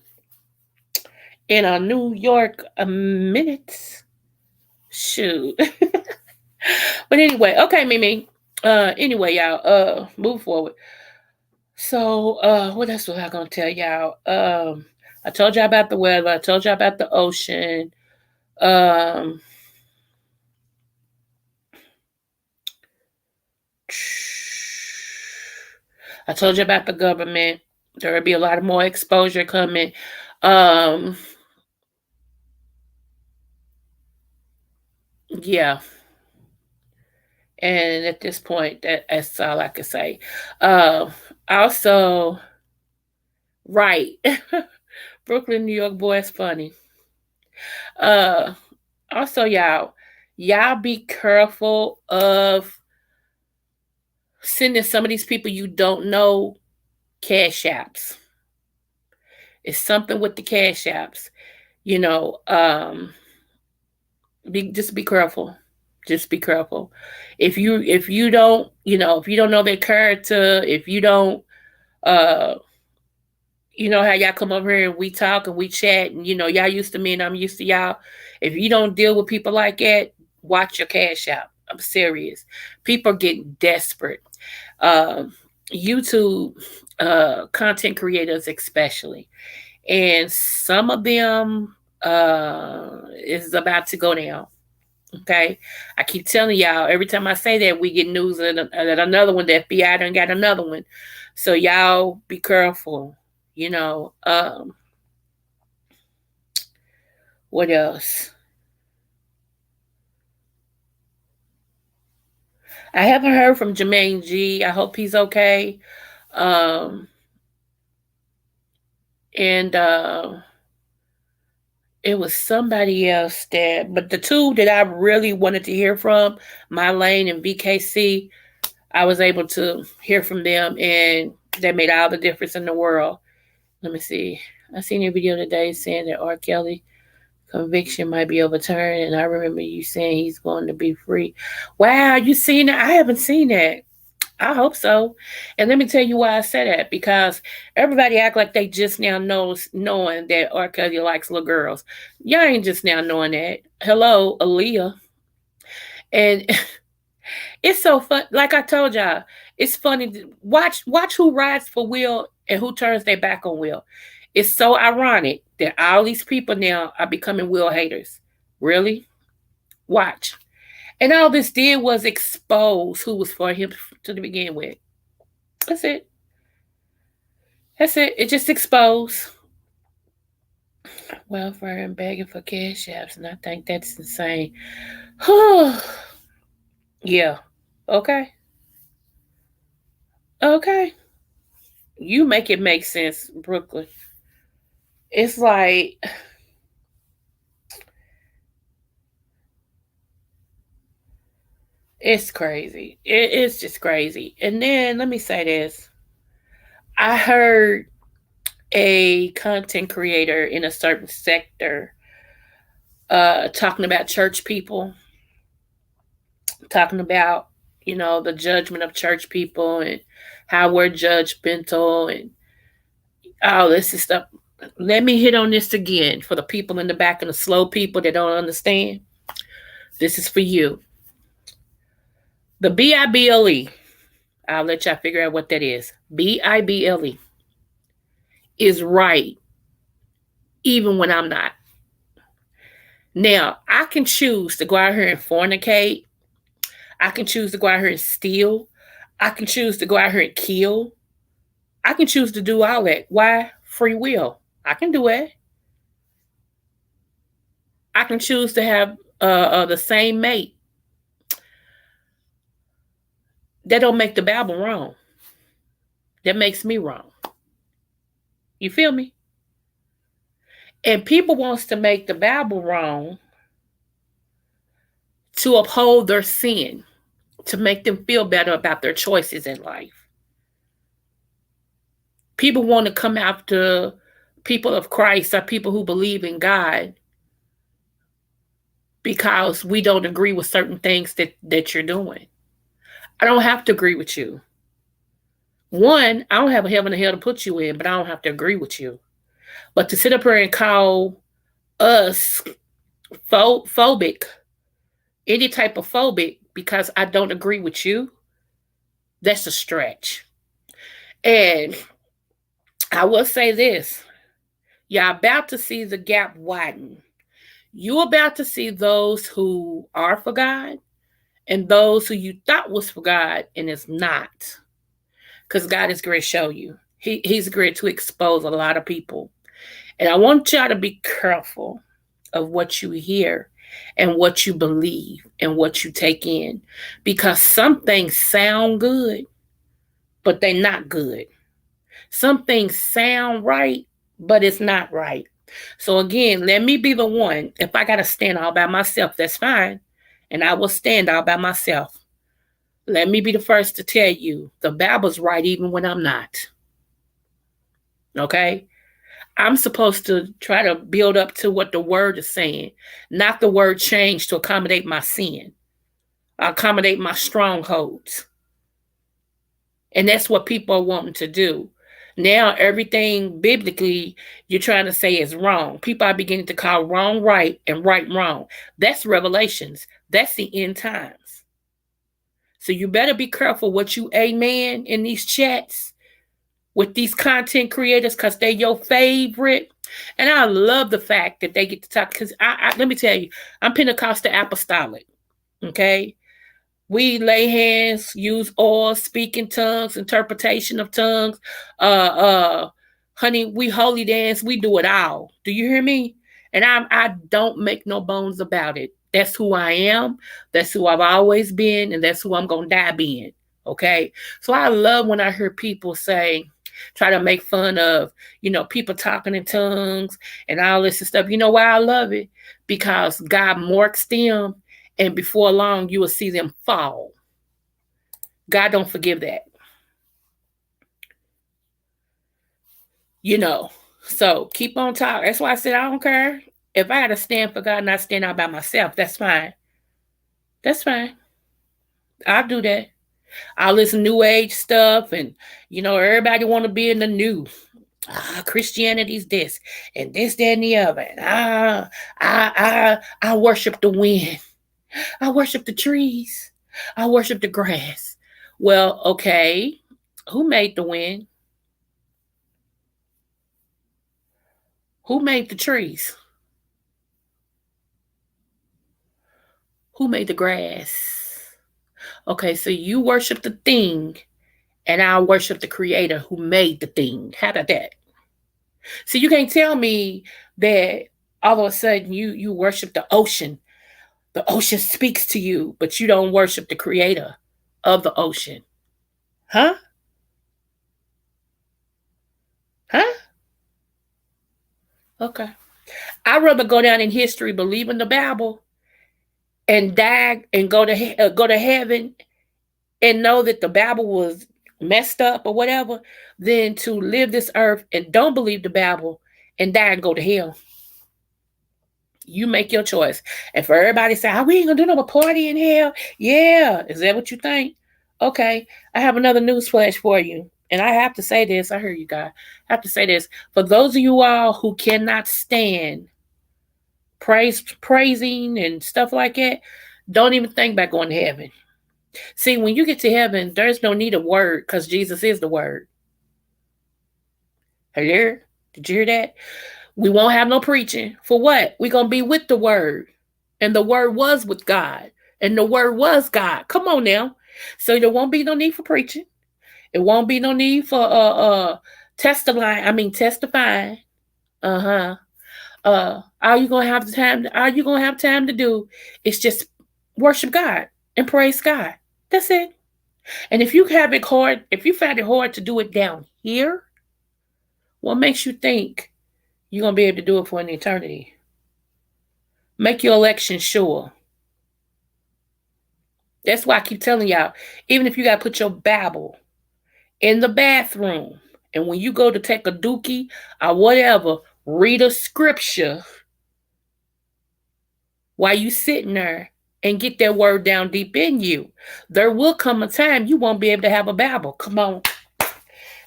In a New York a minute. Shoot. But anyway, okay, Mimi. Anyway, y'all, move forward. So, what else was I gonna tell y'all? I told y'all about the weather, I told y'all about the ocean. Um I told you about the government. There will be a lot of more exposure coming. Um, yeah. And at this point, that's all I can say. Uh, Also, right. Brooklyn, New York boy is funny. Uh, Also, y'all be careful of sending some of these people you don't know cash apps. It's something with the cash apps. You know, just be careful. Just be careful. If you don't, if you don't know their character, if you don't uh you know how y'all come over here and we talk and we chat and y'all used to me and I'm used to y'all. If you don't deal with people like that, watch your cash out. I'm serious. People are getting desperate. Um YouTube content creators especially. And some of them is about to go down. Okay, I keep telling y'all every time I say that we get news that another one. The FBI done got another one, so y'all be careful. You know, what else? I haven't heard from Jermaine G. I hope he's okay. Um, and It was somebody else but the two that I really wanted to hear from, Mylane and VKC, I was able to hear from them, and that made all the difference in the world. Let me see. I seen a video today saying that R. Kelly conviction might be overturned, and I remember you saying he's going to be free. Wow, you seen that? I haven't seen that. I hope so. And let me tell you why I say that. Because everybody act like they just now knowing that R. Kelly likes little girls. Y'all ain't just now knowing that. Hello, Aaliyah. And it's so fun. Like I told y'all, it's funny. Watch who rides for Will and who turns their back on Will. It's so ironic that all these people now are becoming Will haters. Really? Watch. And all this did was expose who was for him to begin with. That's it. That's it. It just exposed welfare and begging for cash apps, and I think that's insane. Yeah. Okay. Okay. You make it make sense, Brooklyn. It's like it's crazy. It's just crazy. And then let me say this. I heard a content creator in a certain sector talking about church people, talking about, the judgment of church people and how we're judgmental and all this and stuff. Let me hit on this again for the people in the back and the slow people that don't understand. This is for you. The BIBLE, I'll let y'all figure out what that is. BIBLE is right, even when I'm not. Now, I can choose to go out here and fornicate. I can choose to go out here and steal. I can choose to go out here and kill. I can choose to do all that. Why? Free will. I can do it. I can choose to have the same mate. That don't make the Bible wrong. That makes me wrong. You feel me? And people wants to make the Bible wrong to uphold their sin, to make them feel better about their choices in life. People want to come after people of Christ or people who believe in God because we don't agree with certain things that you're doing. I don't have to agree with you. One, I don't have a heaven and hell to put you in, but I don't have to agree with you. But to sit up here and call us phobic, any type of phobic, because I don't agree with you, that's a stretch. And I will say this, you're about to see the gap widen. You're about to see those who are for God and those who you thought was for God and is not. Because God is going to show you. He's going to expose a lot of people. And I want y'all to be careful of what you hear and what you believe and what you take in. Because some things sound good, but they're not good. Some things sound right, but it's not right. So again, let me be the one. If I got to stand all by myself, that's fine. And I will stand all by myself. Let me be the first to tell you the Bible's right even when I'm not. Okay? I'm supposed to try to build up to what the word is saying, not the word change to accommodate my sin, accommodate my strongholds. And that's what people are wanting to do. Now, everything biblically you're trying to say is wrong. People are beginning to call wrong right and right wrong. That's Revelations. That's the end times. So you better be careful what you amen in these chats with these content creators because they're your favorite. And I love the fact that they get to talk because let me tell you, I'm Pentecostal apostolic. Okay? We lay hands, use oil, speak in tongues, interpretation of tongues. Honey, we holy dance. We do it all. Do you hear me? And I don't make no bones about it. That's who I am. That's who I've always been, and that's who I'm gonna die being. Okay. So I love when I hear people say, try to make fun of, people talking in tongues and all this and stuff. You know why I love it? Because God marks them, and before long you will see them fall. God don't forgive that. So keep on talking. That's why I said I don't care. If I gotta stand for God and I stand out by myself, that's fine. That's fine. I'll do that. I'll listen to new age stuff, and everybody want to be in the new. Christianity's this and this, that, and the other. And I worship the wind. I worship the trees. I worship the grass. Well, okay. Who made the wind? Who made the trees? Who made the grass? Okay, so you worship the thing, and I worship the creator who made the thing. How about that? So you can't tell me that all of a sudden you worship the ocean. The ocean speaks to you, but you don't worship the creator of the ocean. Huh? Huh? Okay. I'd rather go down in history believing the Bible and die and go to heaven and know that the Bible was messed up or whatever than to live this earth and don't believe the Bible and die and go to hell. You make your choice. And for everybody to say, we ain't gonna do no party in hell. Yeah. Is that what you think? Okay. I have another news flash for you. And I have to say this. I heard you guys. I have to say this. For those of you all who cannot stand praising and stuff like that, don't even think about going to heaven. See, when you get to heaven, there's no need of word because Jesus is the word. Hello? Did you hear that? We won't have no preaching. For what? We're going to be with the word. And the word was with God. And the word was God. Come on now. So there won't be no need for preaching. It won't be no need for testifying. Uh-huh. All you gonna have time to do is just worship God and praise God. That's it. And if you have it hard, if you find it hard to do it down here, what makes you think you're gonna be able to do it for an eternity? Make your election sure. That's why I keep telling y'all, even if you gotta put your Bible in the bathroom, and when you go to take a dookie or whatever, read a scripture while you sitting there and get that word down deep in you. There will come a time you won't be able to have a Bible. Come on.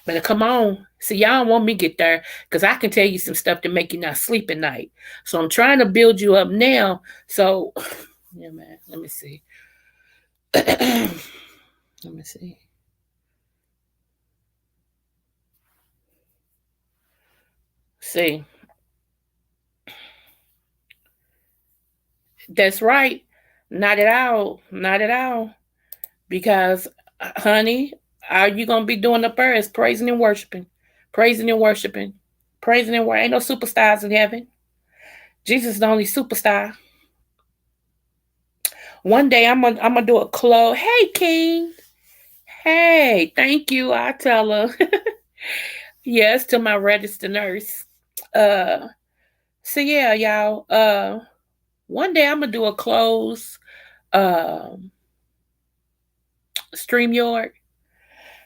Better come on. See, y'all don't want me to get there because I can tell you some stuff to make you not sleep at night. So I'm trying to build you up now. So, yeah, man, let me see. Let me see. See, that's right. Not at all. Not at all. Because, honey, all you going to be doing up there is praising and worshiping. Praising and worshiping. Praising and worshiping. Ain't no superstars in heaven. Jesus is the only superstar. One day I'm gonna do a close. Hey, King. Hey, thank you. I tell her. Yes, to my registered nurse. Uh, so yeah, y'all. One day I'm gonna do a close stream yard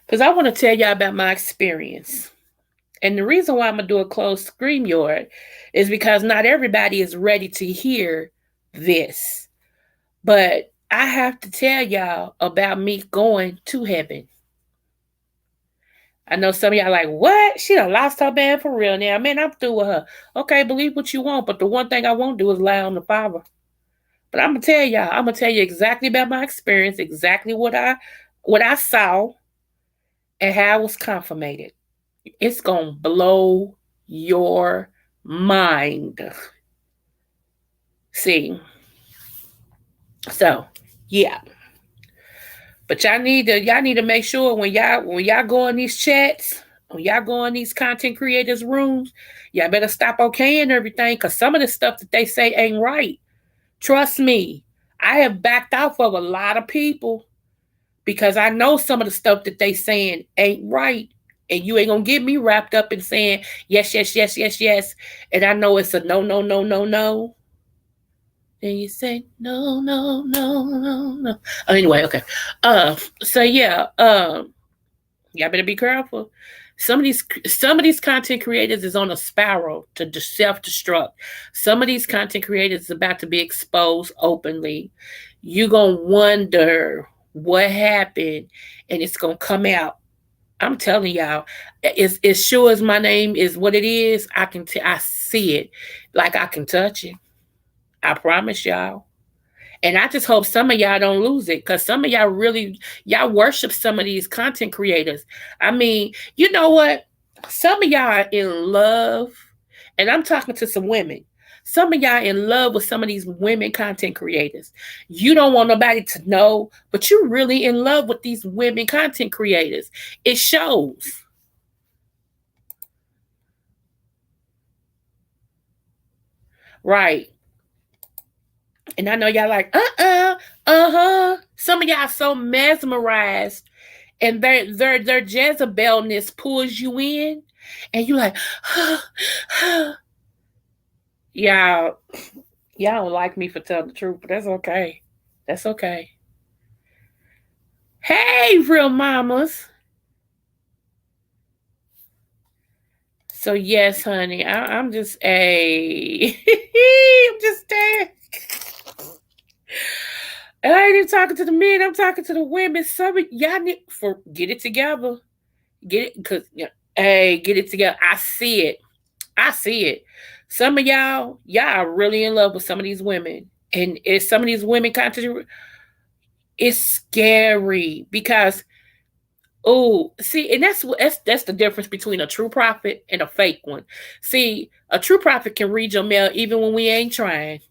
because I want to tell y'all about my experience. And the reason why I'm gonna do a closed stream yard is because not everybody is ready to hear this. But I have to tell y'all about me going to heaven. I know some of y'all like, what? She done lost her man for real now. Man, I'm through with her. Okay, believe what you want, but the one thing I won't do is lie on the Father. But I'm gonna tell y'all, I'm gonna tell you exactly about my experience, exactly what I saw and how I was confirmated. It's gonna blow your mind. See. So, yeah. But y'all need to make sure when y'all go in these chats, when y'all go in these content creators rooms, y'all better stop okaying everything because some of the stuff that they say ain't right. Trust me, I have backed off of a lot of people because I know some of the stuff that they saying ain't right. And you ain't gonna get me wrapped up in saying yes, yes, yes, yes, yes. And I know it's a no, no, no, no, no. Then you say no, no, no, no, no. Oh, anyway, okay. So yeah, y'all better be careful. Some of these content creators is on a spiral to self-destruct. Some of these content creators is about to be exposed openly. You gonna wonder what happened, and it's gonna come out. I'm telling y'all, as sure as my name is what it is, I see it, like I can touch it. I promise y'all. And I just hope some of y'all don't lose it because some of y'all really, y'all worship some of these content creators. I mean, you know what? Some of y'all are in love, and I'm talking to some women. Some of y'all in love with some of these women content creators. You don't want nobody to know, but you're really in love with these women content creators. It shows. Right. And I know y'all like, uh-huh. Some of y'all so mesmerized and their Jezebelness pulls you in, and you like, y'all, y'all don't like me for telling the truth, but that's okay. That's okay. Hey, real mamas. So yes, honey, I'm just a, I'm just there. And I ain't even talking to the men. I'm talking to the women. Some of y'all need for get it together. Get it, cause hey, get it together. I see it. I see it. Some of y'all are really in love with some of these women, and it's some of these women content. It's scary because see, and that's the difference between a true prophet and a fake one. See, a true prophet can read your mail even when we ain't trying.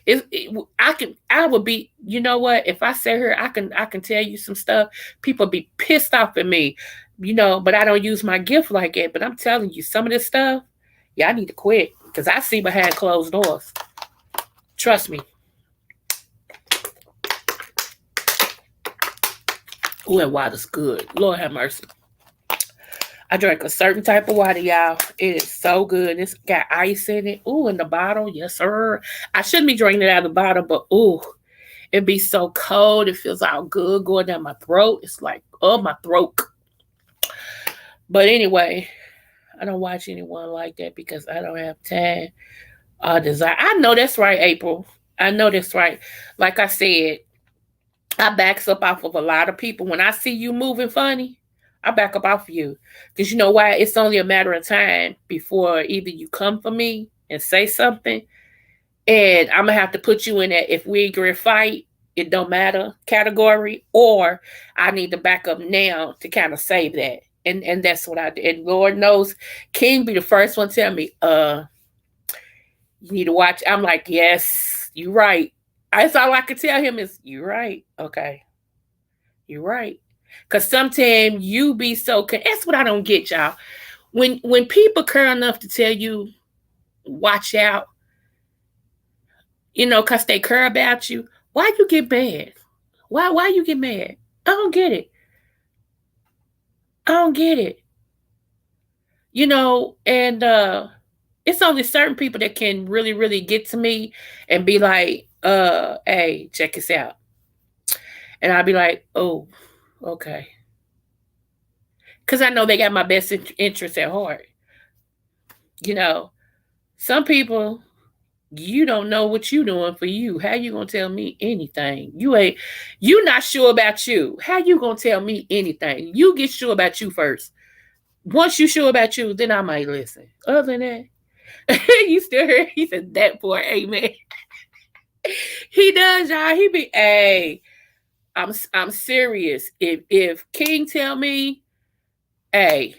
I would be, you know what? If I sit here, I can tell you some stuff. People be pissed off at me, but I don't use my gift like that. But I'm telling you, some of this stuff, y'all need to quit because I see behind closed doors. Trust me. Ooh, that water's good. Lord have mercy. I drank a certain type of water, y'all. It is so good. It's got ice in it. Ooh, in the bottle. Yes, sir. I shouldn't be drinking it out of the bottle, but ooh, it be so cold. It feels all good going down my throat. It's like, oh, my throat. But anyway, I don't watch anyone like that because I don't have time or desire. I know that's right, April. I know that's right. Like I said, I backs up off of a lot of people. When I see you moving funny, I back up off of you. Because you know why? It's only a matter of time before either you come for me and say something, and I'm going to have to put you in that if we agree to fight, it don't matter category, or I need to back up now to kind of save that. And that's what I did. And Lord knows, King be the first one to tell me, you need to watch. I'm like, yes, you're right. That's all I could tell him is, you're right. Okay. You're right. Cause sometimes you be so. That's what I don't get, y'all. When people care enough to tell you, watch out, cause they care about you. Why you get mad? Why you get mad? I don't get it. I don't get it. And it's only certain people that can really, really get to me and be like, hey, check this out. And I'll be like, oh, okay. Because I know they got my best interest at heart. You know, some people, you don't know what you doing for you. How you gonna tell me anything? You not sure about you. How you gonna tell me anything? You get sure about you first. Once you sure about you, then I might listen. Other than that, you still hear? He said that poor amen. He does, y'all. He be, hey, I'm serious. If King tell me, hey,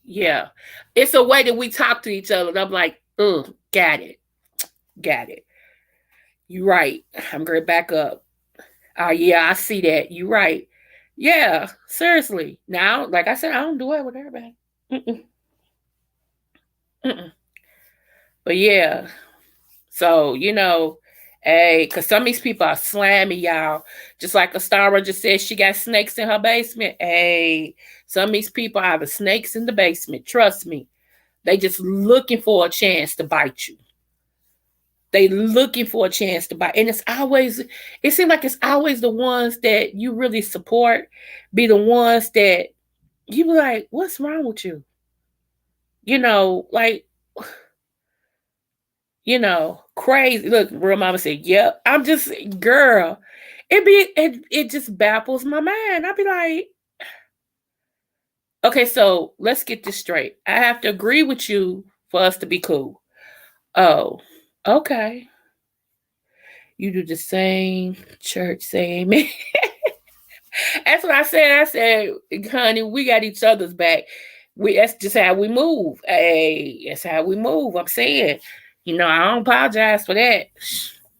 yeah, it's a way that we talk to each other. And I'm like, got it, got it. You right. I'm gonna back up. Oh yeah, I see that. You right. Yeah, seriously. Now, like I said, I don't do it with everybody. Mm-mm, mm-mm. But yeah, so hey, cause some of these people are slammy, y'all. Just like Astara just said, she got snakes in her basement. Hey, some of these people are the snakes in the basement. Trust me, they just looking for a chance to bite you. They looking for a chance to bite, and it seems like it's always the ones that you really support, be the ones that you be like, what's wrong with you? Like, crazy. Look, real mama said, yep. I'm just, girl. It just baffles my mind. I'd be like, okay, so let's get this straight. I have to agree with you for us to be cool. Oh, okay. You do the same church, same. That's what I said. I said, honey, we got each other's back. That's just how we move. Hey, that's how we move. I'm saying, I don't apologize for that.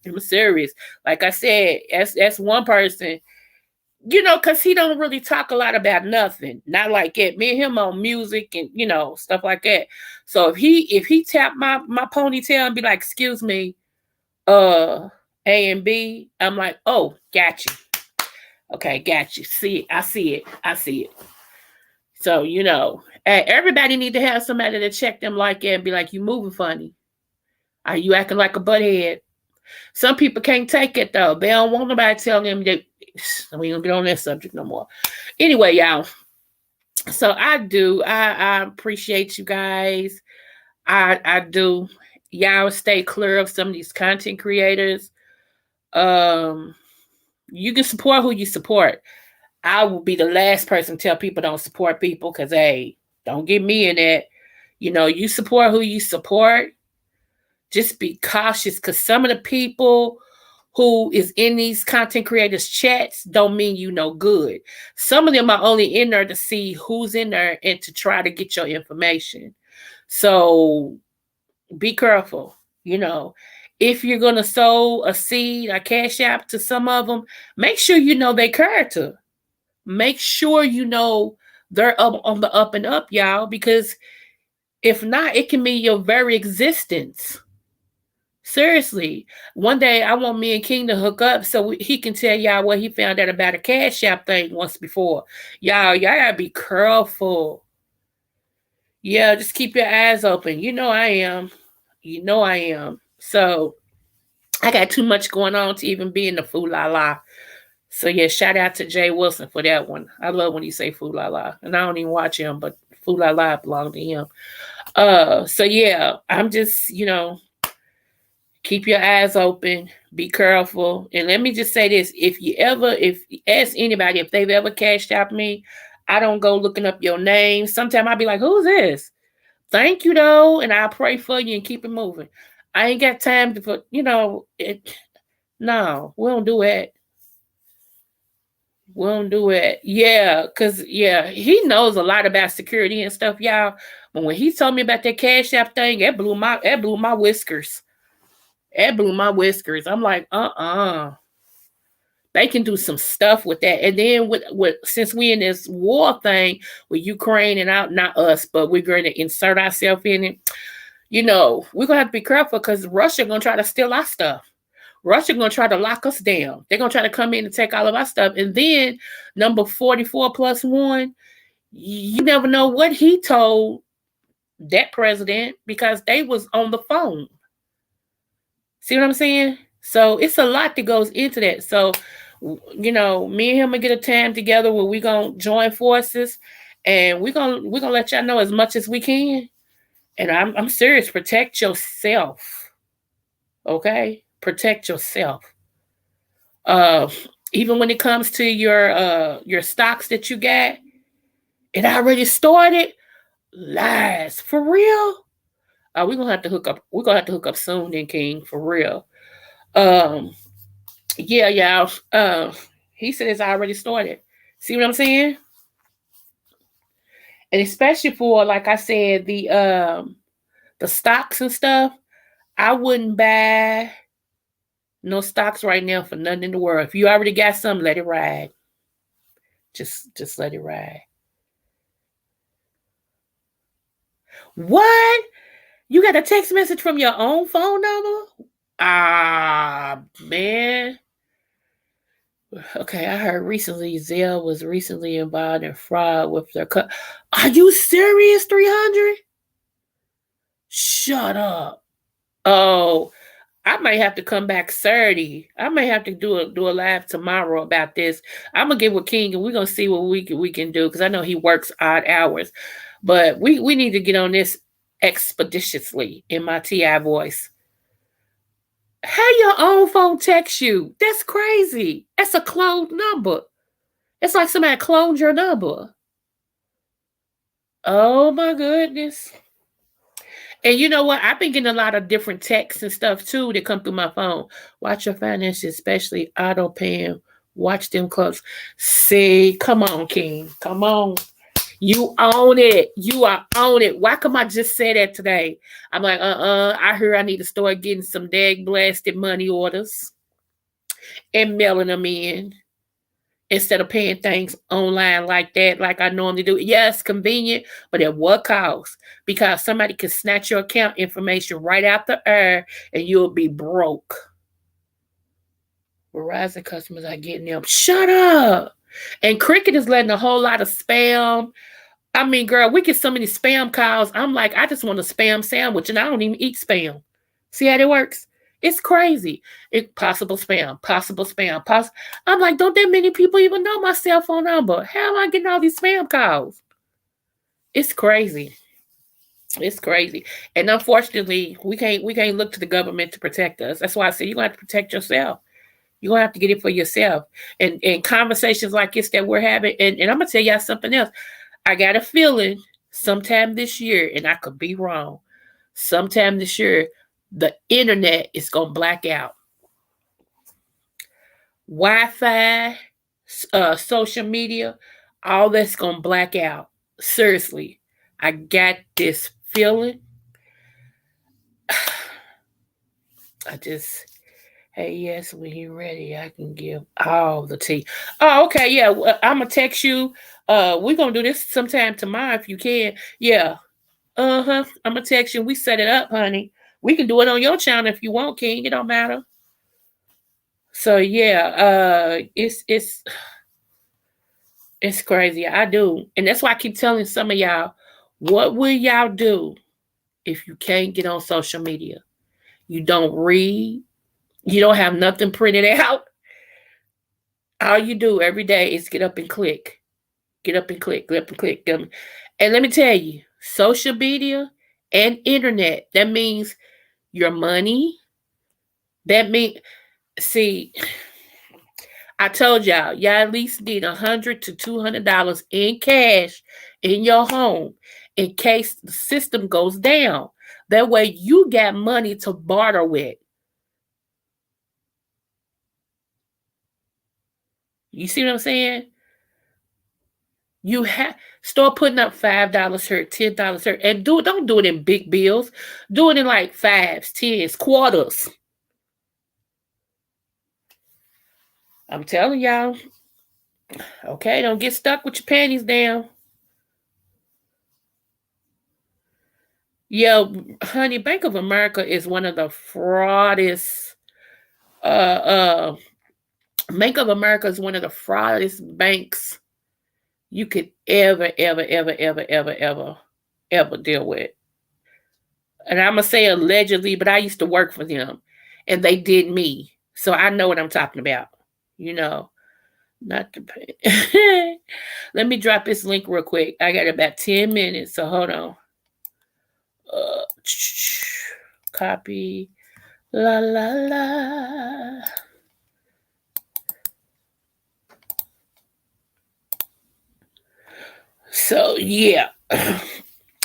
I'm serious. Like I said, that's one person. Because he don't really talk a lot about nothing. Not like that. Me and him on music and stuff like that. So if he tap my ponytail and be like, excuse me, A and B, I'm like, oh, got you. Okay, got you. See it. I see it. I see it. So, everybody need to have somebody to check them like that and be like, you moving funny. Are you acting like a butthead? Some people can't take it though. They don't want nobody telling them that we ain't gonna get on that subject no more. Anyway, y'all. So I appreciate you guys. I do. Y'all stay clear of some of these content creators. You can support who you support. I will be the last person to tell people don't support people because, hey, don't get me in that. You support who you support. Just be cautious because some of the people who is in these content creators chats don't mean you no good. Some of them are only in there to see who's in there and to try to get your information. So be careful. If you're going to sow a seed, a cash app to some of them, make sure you know their character. Make sure they're up on the up and up, y'all, because if not, it can mean your very existence. Seriously. One day I want me and King to hook up so he can tell y'all what he found out about a Cash App thing once before. Y'all gotta be careful. Yeah, just keep your eyes open. You know I am. You know I am. So I got too much going on to even be in the foo la la. So yeah, shout out to Jay Wilson for that one. I love when you say foo la la. And I don't even watch him, but foo la la belong to him. So yeah, I'm just, keep your eyes open, be careful. And let me just say this. If ask anybody if they've ever cashed out me, I don't go looking up your name. Sometimes I'll be like, who's this? Thank you though, and I'll pray for you and keep it moving. I ain't got time to put, it. No, we don't do it. We don't do it. Yeah, cause yeah, he knows a lot about security and stuff, y'all. But when he told me about that Cash App thing, that blew my whiskers. That blew my whiskers. I'm like, they can do some stuff with that. And then with since we in this war thing with Ukraine and out, not us, but we're going to insert ourselves in it. We're gonna have to be careful because Russia gonna try to steal our stuff. Russia gonna try to lock us down. They're gonna try to come in and take all of our stuff. And then number 44 plus one, you never know what he told that president because they was on the phone. See what I'm saying? So it's a lot that goes into that. So, me and him will get a time together where we gonna join forces, and we're gonna let y'all know as much as we can. And I'm serious. Protect yourself, okay? Protect yourself. Uh, Even when it comes to your stocks that you got, it already started. Lies for real. We're gonna have to hook up. We're gonna have to hook up soon, then King, for real. Um, yeah, y'all. He said it's already started. See what I'm saying? And especially for, like I said, the stocks and stuff. I wouldn't buy no stocks right now for nothing in the world. If you already got some, let it ride. Just let it ride. What? You got a text message from your own phone number? Ah, man. Okay, I heard recently Zelle was recently involved in fraud with their cut. Are you serious? 300? Shut up. Oh, I might have to come back Saturday. I may have to do a live tomorrow about this. I'm gonna get with King and we're gonna see what we can do because I know he works odd hours, but we need to get on this expeditiously in my TI voice. How your own phone text you? That's crazy. That's a cloned number. It's like somebody cloned your number. Oh my goodness. And you know what? I've been getting a lot of different texts and stuff too that come through my phone. Watch your finances, especially auto paying. Watch them close. See, come on, King. Come on. You own it. You are on it. Why come I just say that today? I'm like, I heard I need to start getting some dag blasted money orders and mailing them in instead of paying things online like that, like I normally do. Yes, convenient, but at what cost? Because somebody can snatch your account information right out the air and you'll be broke. Verizon customers are getting them. Shut up. And Cricket is letting a whole lot of spam. I mean, girl, we get so many spam calls. I'm like, I just want a spam sandwich, and I don't even eat spam. See how that works? It's crazy. It possible spam, possible spam, I'm like, don't that many people even know my cell phone number? How am I getting all these spam calls? It's crazy. It's crazy. And unfortunately, we can't look to the government to protect us. That's why I say you're gonna have to protect yourself. You're gonna have to get it for yourself. And conversations like this that we're having, and I'm gonna tell y'all something else. I got a feeling sometime this year, and I could be wrong, sometime this year, the internet is going to black out. Wi-Fi, social media, all that's going to black out. Seriously, I got this feeling. I just, hey, yes, when you're ready, I can give all the tea. Oh, okay, yeah, I'm going to text you. We're going to do this sometime tomorrow if you can. Yeah, I'm going to text you. We set it up, honey. We can do it on your channel if you want, King. It don't matter. So yeah, it's crazy. I do, and that's why I keep telling some of y'all, what will y'all do if you can't get on social media? You don't read. You don't have nothing printed out. All you do every day is get up and click. Get up and click. Get up and click. And let me tell you, social media and internet, that means your money. That means, see, I told y'all at least need $100 to $200 in cash in your home in case the system goes down. That way you got money to barter with. You see what I'm saying? You have start putting up $5 here, $10 here, and don't do it in big bills. Do it in like fives, tens, quarters. I'm telling y'all. Okay, don't get stuck with your panties down. Yo, honey, Bank of America is one of the fraudest. Uh, Bank of America is one of the fraudest banks you could ever deal with. And I'm gonna say allegedly, but I used to work for them, and they did me, so I know what I'm talking about. You know, not to pay. Let me drop this link real quick. I got about 10 minutes, so hold on. Uh, Copy. La la la. So yeah,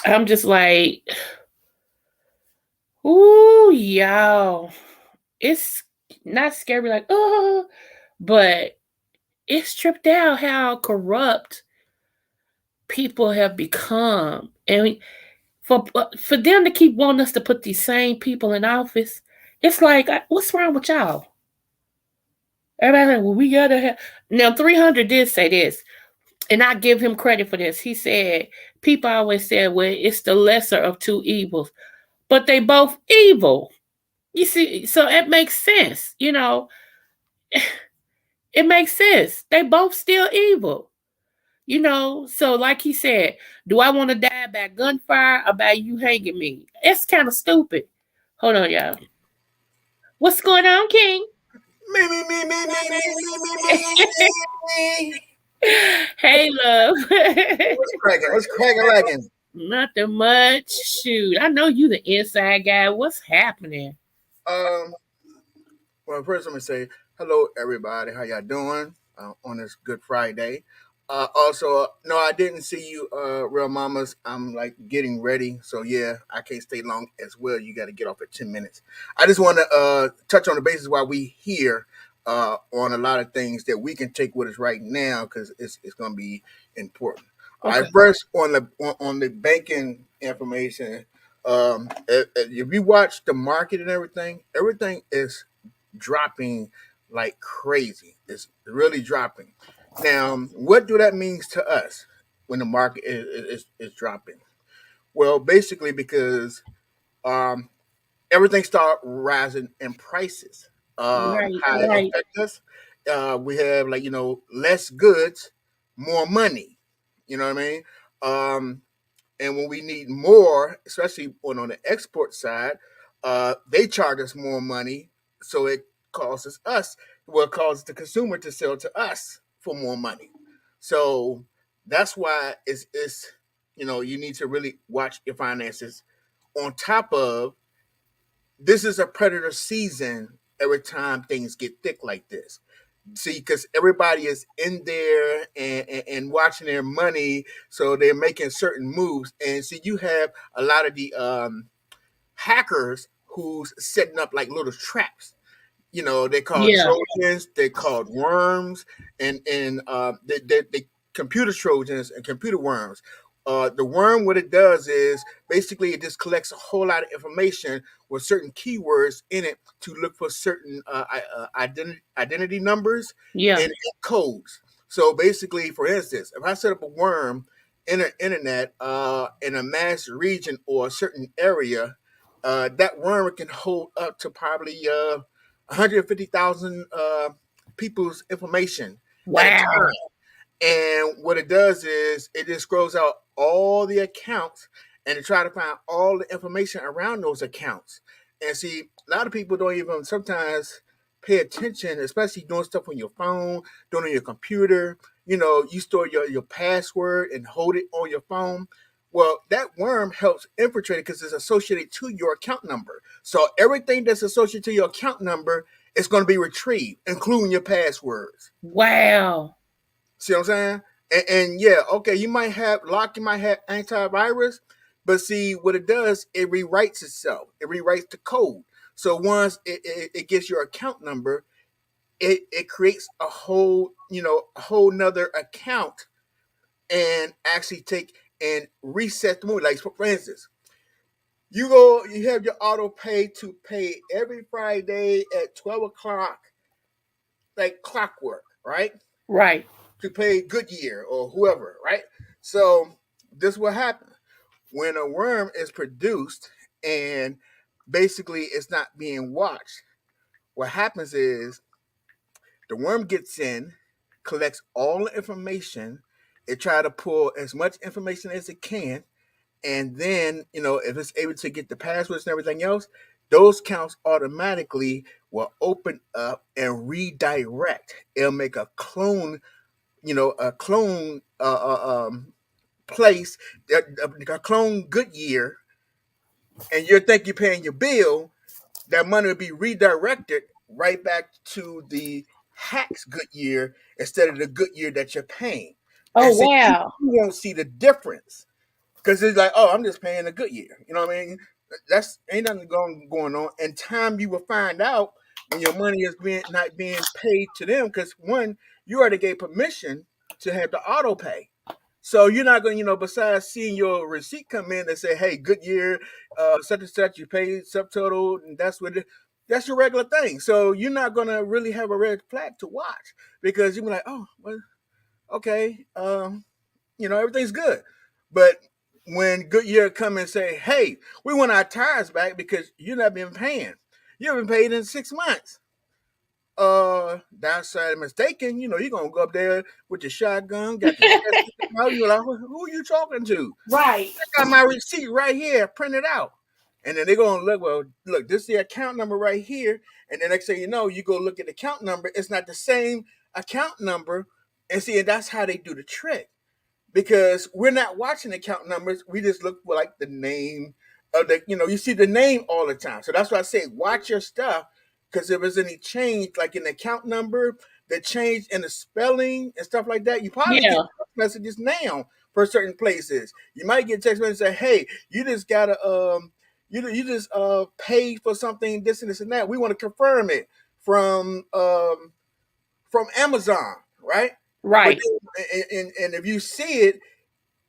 I'm just like, ooh, y'all. It's not scary like, oh, but it's tripped out how corrupt people have become. And for them to keep wanting us to put these same people in office, it's like, what's wrong with y'all? Everybody like, well, we gotta have. Now, 300 did say this, and I give him credit for this. He said, people always said, well, it's the lesser of two evils, but they both evil. You see, so it makes sense. It makes sense. They both still evil. So like he said, do I want to die by gunfire or by you hanging me? It's kind of stupid. Hold on, y'all. What's going on, King? Me. Hey, love. What's cracking? What's cracking? Lacking? Nothing much. Shoot, I know you the inside guy. What's happening? Um. Well, first let me say hello, everybody. How y'all doing on this Good Friday? Also, no, I didn't see you, real mamas. I'm like getting ready, so yeah, I can't stay long as well. You got to get off at 10 minutes. I just want to touch on the basis while we here on a lot of things that we can take with us right now because it's going to be important. All right, Okay. first on the banking information. If you watch the market and everything is dropping like crazy. It's really dropping. Now, what do that means to us when the market is dropping? Well, basically because um, everything start rising in prices. Right, How it right. affect us? We have like less goods, more money. You know what I mean? Um, and when we need more, especially on the export side, they charge us more money, so it causes us, well, it causes the consumer to sell to us for more money. So that's why it's you need to really watch your finances. On top of this, is a predator season. Every time things get thick like this, see, because everybody is in there and watching their money, so they're making certain moves. And see, you have a lot of the hackers who's setting up like little traps. They called Yeah, Trojans, they called worms, and they computer Trojans and computer worms. The worm, what it does is basically it just collects a whole lot of information with certain keywords in it to look for certain identity numbers yeah, and codes. So basically, for instance, if I set up a worm in the internet in a mass region or a certain area, that worm can hold up to probably 150,000 people's information at a Wow. time. And what it does is it just scrolls out all the accounts and to try to find all the information around those accounts. And see, a lot of people don't even sometimes pay attention, especially doing stuff on your phone, doing it on your computer. You know, you store your password and hold it on your phone. Well, that worm helps infiltrate it because it's associated to your account number. So everything that's associated to your account number is going to be retrieved, including your passwords. Wow. See what I'm saying? And yeah, okay, you might have lock, you might have antivirus, but see what it does, it rewrites itself. It rewrites the code. So once it gets your account number, it creates a whole, a whole nother account and actually take and reset the movie. Like for instance, you have your auto pay to pay every Friday at 12 o'clock, like clockwork, right? Right. To pay Goodyear or whoever, right? So this will happen when a worm is produced and basically it's not being watched. What happens is the worm gets in, collects all the information, it try to pull as much information as it can, and then if it's able to get the passwords and everything else, those counts automatically will open up and redirect. It'll make a clone a clone place, a clone Goodyear, and you think you're paying your bill, that money will be redirected right back to the Hacks Goodyear instead of the Goodyear that you're paying. Oh And see, you wow. won't see the difference because it's like, oh, I'm just paying a Goodyear. You know what I mean? That's ain't nothing going on. In time, you will find out when your money is not being paid to them because one, you already gave permission to have the auto pay. So you're not going, besides seeing your receipt come in and say, "Hey, Goodyear, such and such, you paid subtotal," and that's your regular thing. So you're not going to really have a red flag to watch because you're like, "Oh, well, okay, everything's good." But when Goodyear come and say, "Hey, we want our tires back because you're not been paying, you haven't paid in 6 months," downside mistaken, you're gonna go up there with your shotgun, got the test out. You're like, who are you talking to? Right. I got my receipt right here, printed out. And then they're gonna look, well, look, this is the account number right here. And the next thing you know, you go look at the account number, it's not the same account number. And see, and that's how they do the trick because we're not watching account numbers. We just look for like the name of you see the name all the time. So that's why I say watch your stuff because if there's any change, like in the account number, the change in the spelling and stuff like that, you probably get Yeah. text messages now for certain places. You might get text messages say, "Hey, you just gotta you just paid for something, this and this and that. We want to confirm it from Amazon, right?" But Right. then, and if you see it,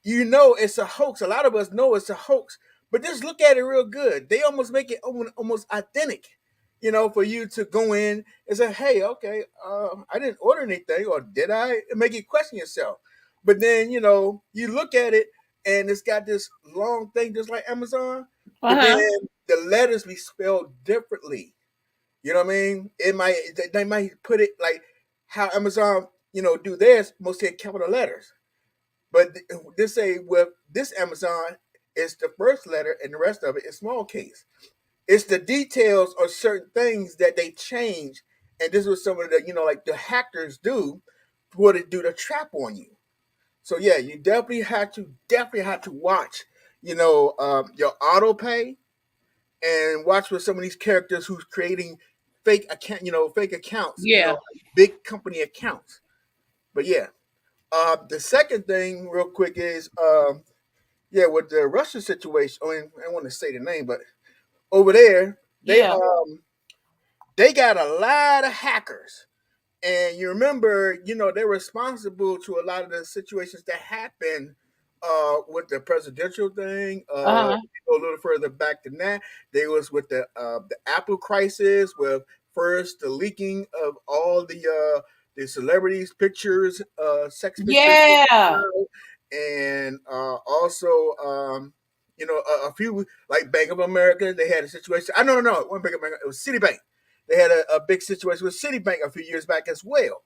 you know it's a hoax. A lot of us know it's a hoax, but just look at it real good. They almost make it almost authentic, for you to go in and say, "Hey, okay, I didn't order anything, or did I?" And make you question yourself. But then you look at it, and it's got this long thing, just like Amazon, but then Uh-huh. the letters be spelled differently. You know what I mean? They might put it like how Amazon do theirs, mostly in capital letters. But this say with this Amazon, it's the first letter and the rest of it is small case. It's the details of certain things that they change, and this was some of the like the hackers do, what it do to trap on you. So yeah, you definitely have to watch, your auto pay and watch with some of these characters who's creating fake accounts, Yeah. big company accounts. But yeah, the second thing, real quick, is yeah, with the Russia situation. I mean, I don't want to say the name, but over there, Yeah. they got a lot of hackers, and you remember, they're responsible to a lot of the situations that happened with the presidential thing. Uh-huh. Go a little further back than that. They was with the Apple crisis, with first the leaking of all the celebrities' pictures, sex pictures, Yeah. and also a few like Bank of America, they had a situation. I no, no, no, it wasn't Bank of America. It was Citibank. They had a big situation with Citibank a few years back as well,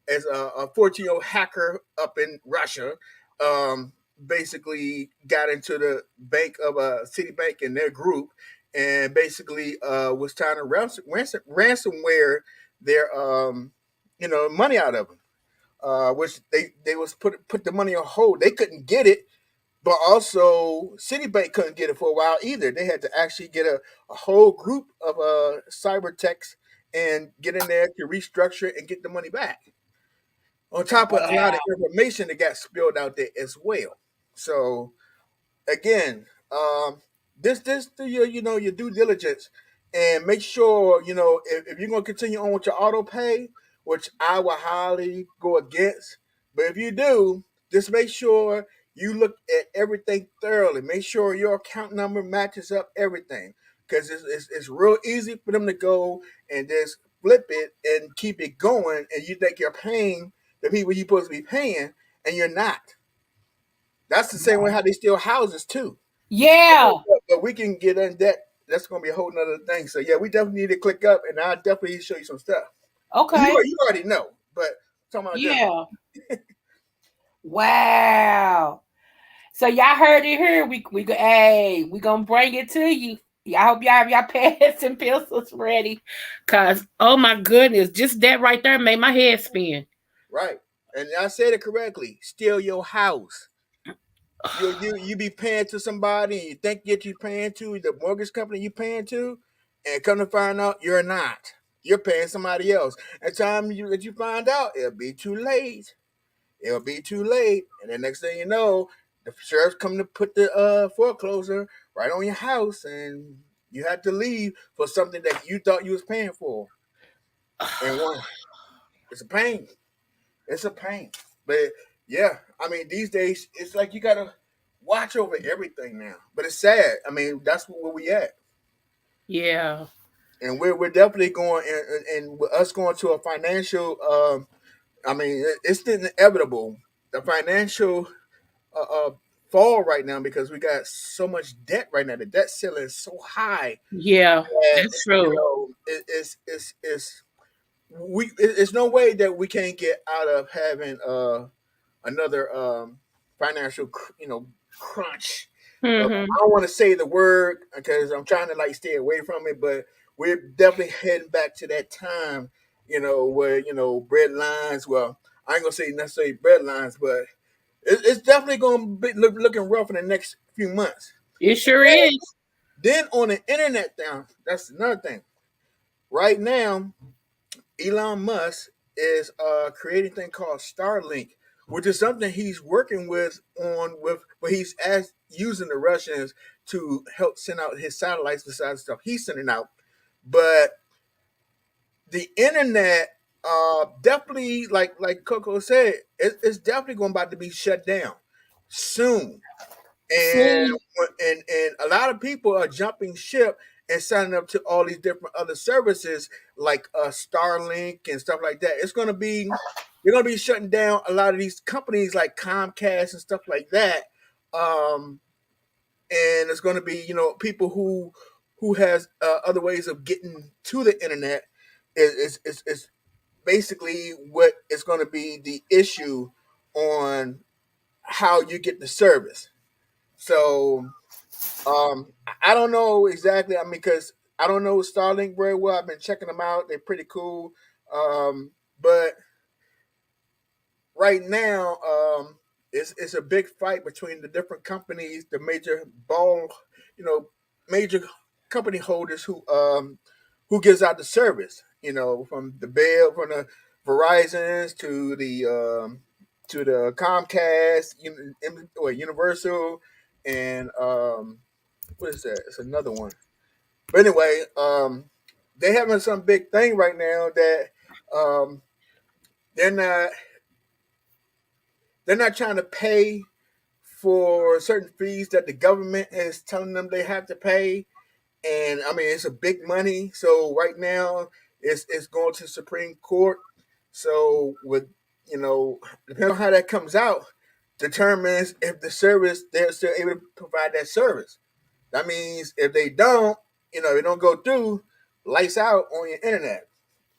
as a 14-year-old hacker up in Russia, um, basically got into the bank of Citibank and their group, and basically was trying to ransomware their money out of them, which they was put the money on hold. They couldn't get it, but also Citibank couldn't get it for a while either. They had to actually get a whole group of cyber techs and get in there to restructure and get the money back. On top of a lot of Wow. information that got spilled out there as well. So again, this do your your due diligence and make sure if you're gonna continue on with your auto pay, which I will highly go against, but if you do, just make sure you look at everything thoroughly. Make sure your account number matches up everything, because it's real easy for them to go and just flip it and keep it going, and you think you're paying the people you're supposed to be paying, and you're not. That's the same way how they steal houses too. Yeah. But we can get in that. That's going to be a whole nother thing. So yeah, we definitely need to click up, and I'll definitely show you some stuff. Okay. You already know, but talking about them. Yeah. Wow. So y'all heard it here. We gonna bring it to you. Y'all hope y'all have y'all pens and pencils ready, cause oh my goodness, just that right there made my head spin. Right, and I said it correctly. Steal your house. You be paying to somebody, and you think that you paying to the mortgage company you paying to, and come to find out you're not. You're paying somebody else. At the time that you find out, it'll be too late. It'll be too late, and the next thing you know, the sheriff's come to put the foreclosure right on your house, and you had to leave for something that you thought you was paying for. And one, it's a pain. It's a pain. But yeah, I mean, these days it's like you gotta watch over everything now. But it's sad. I mean, that's where we at, Yeah. and we're definitely going, and with us going to a financial. I mean, it's inevitable. The financial uh, uh, fall right now because we got so much debt right now. The debt ceiling is so high Yeah. that That's true. it's no way that we can't get out of having another financial crunch. Hmm. I don't want to say the word because I'm trying to like stay away from it, but we're definitely heading back to that time, where bread lines. Well, I ain't gonna say necessarily bread lines, but it's definitely gonna be looking rough in the next few months. It sure is. Then on the internet, down that's another thing. Right now, Elon Musk is creating a thing called Starlink, which is something he's working but he's using the Russians to help send out his satellites besides stuff he's sending out. But the internet definitely, like Coco said, it's definitely going about to be shut down soon. and See. and a lot of people are jumping ship and signing up to all these different other services like Starlink and stuff like that. They're gonna be shutting down a lot of these companies like Comcast and stuff like that. Um, and it's gonna be people who has other ways of getting to the internet is basically what is going to be the issue on how you get the service. So I don't know exactly. I mean, because I don't know Starlink very well. I've been checking them out. They're pretty cool. But right now, it's a big fight between the different companies, the you know, major company holders who gives out the service. From from the Verizon's to the Comcast, Universal, and what is that? It's another one. But anyway, they having some big thing right now that um, they're not they're not trying to pay for certain fees that the government is telling them they have to pay. And I mean, it's a big money. So right now, it's going to Supreme Court. So with depending on how that comes out, determines if the service they're still able to provide that service. That means if they don't, if it don't go through, lights out on your internet.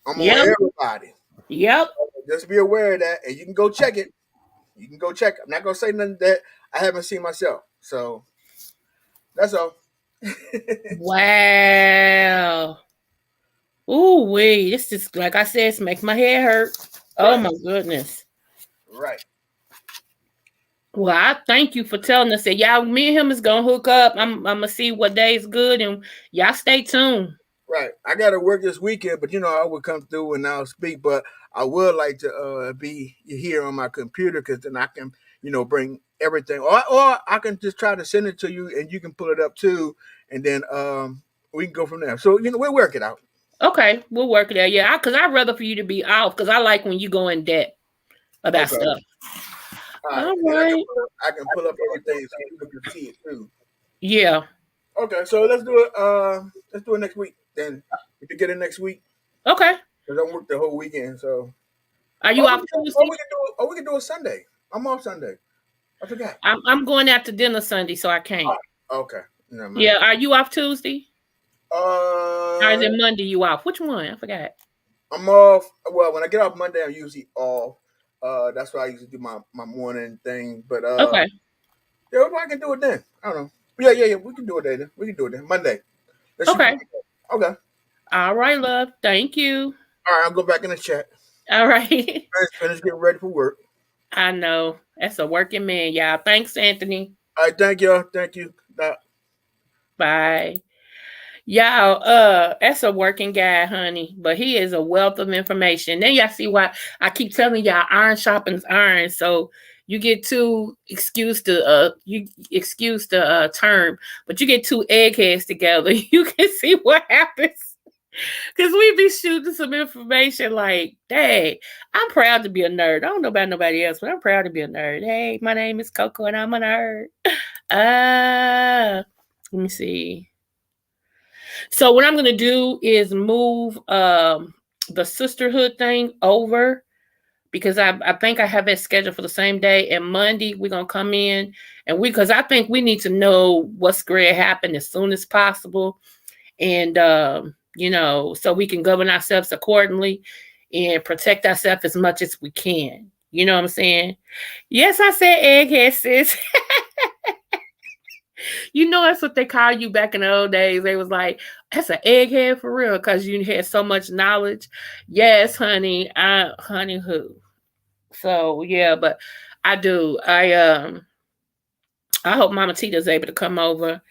I'm on Yep. everybody. Yep. Just be aware of that, and you can go check it. You can go check. I'm not gonna say nothing that I haven't seen myself. So that's all. Wow. Ooh wee. This is like I said, it's make my head hurt. Oh Right, my goodness. right, Well, I thank you for telling us that y'all, me and him is gonna hook up. I'm gonna see what day is good, and y'all stay tuned. right. I got to work this weekend, but I would come through and I'll speak. But I would like to be here on my computer because then I can, bring everything, or I can just try to send it to you and you can pull it up too, and then we can go from there. So we'll work it out. Okay, we'll work it out. Yeah, because I'd rather for you to be off because I like when you go in depth about Okay. stuff. All right. All And right. I can pull up everything so people can see it too. Yeah. Okay, so let's do it. Let's do it next week. Then if you get it next week, Okay. because I work the whole weekend. So Are you off Tuesday? we can do it Sunday. I'm off Sunday. I forgot. I'm going out to dinner Sunday, so I can't. Okay, never mind. Yeah. Are you off Tuesday? Or is Uh, it Monday you off? Which one? I forgot. I'm off. Well, when I get off Monday, I'm usually off. That's why I usually do my morning thing. But Okay. yeah, I can do it then. I don't know. Yeah. We can do it then. We can do it then. Monday. Let's shoot for Okay. Monday. Okay. All right, love. Thank you. All right. I'll go back in the chat. All right. Finish getting ready for work. I know. That's a working man, y'all. Thanks, Anthony. All right. Thank y'all. Thank you. Bye. Y'all, that's a working guy, honey, but he is a wealth of information. Then y'all see why I keep telling y'all iron sharpens iron. So you get two excuse the term, but you get two eggheads together, you can see what happens. Cause we be shooting some information like, hey, I'm proud to be a nerd. I don't know about nobody else, but I'm proud to be a nerd. Hey, my name is Coco and I'm a nerd. Let me see. So what I'm gonna do is move the sisterhood thing over because I think I have it scheduled for the same day. And Monday we're gonna come in and because I think we need to know what's going to happen as soon as possible, and so we can govern ourselves accordingly and protect ourselves as much as we can. You know what I'm saying? Yes, I said egghead, sis. That's what they call you back in the old days. They was like, that's an egghead for real, because you had so much knowledge. Yes, honey. Honey who? So yeah, but I do. I hope Mama Tita's able to come over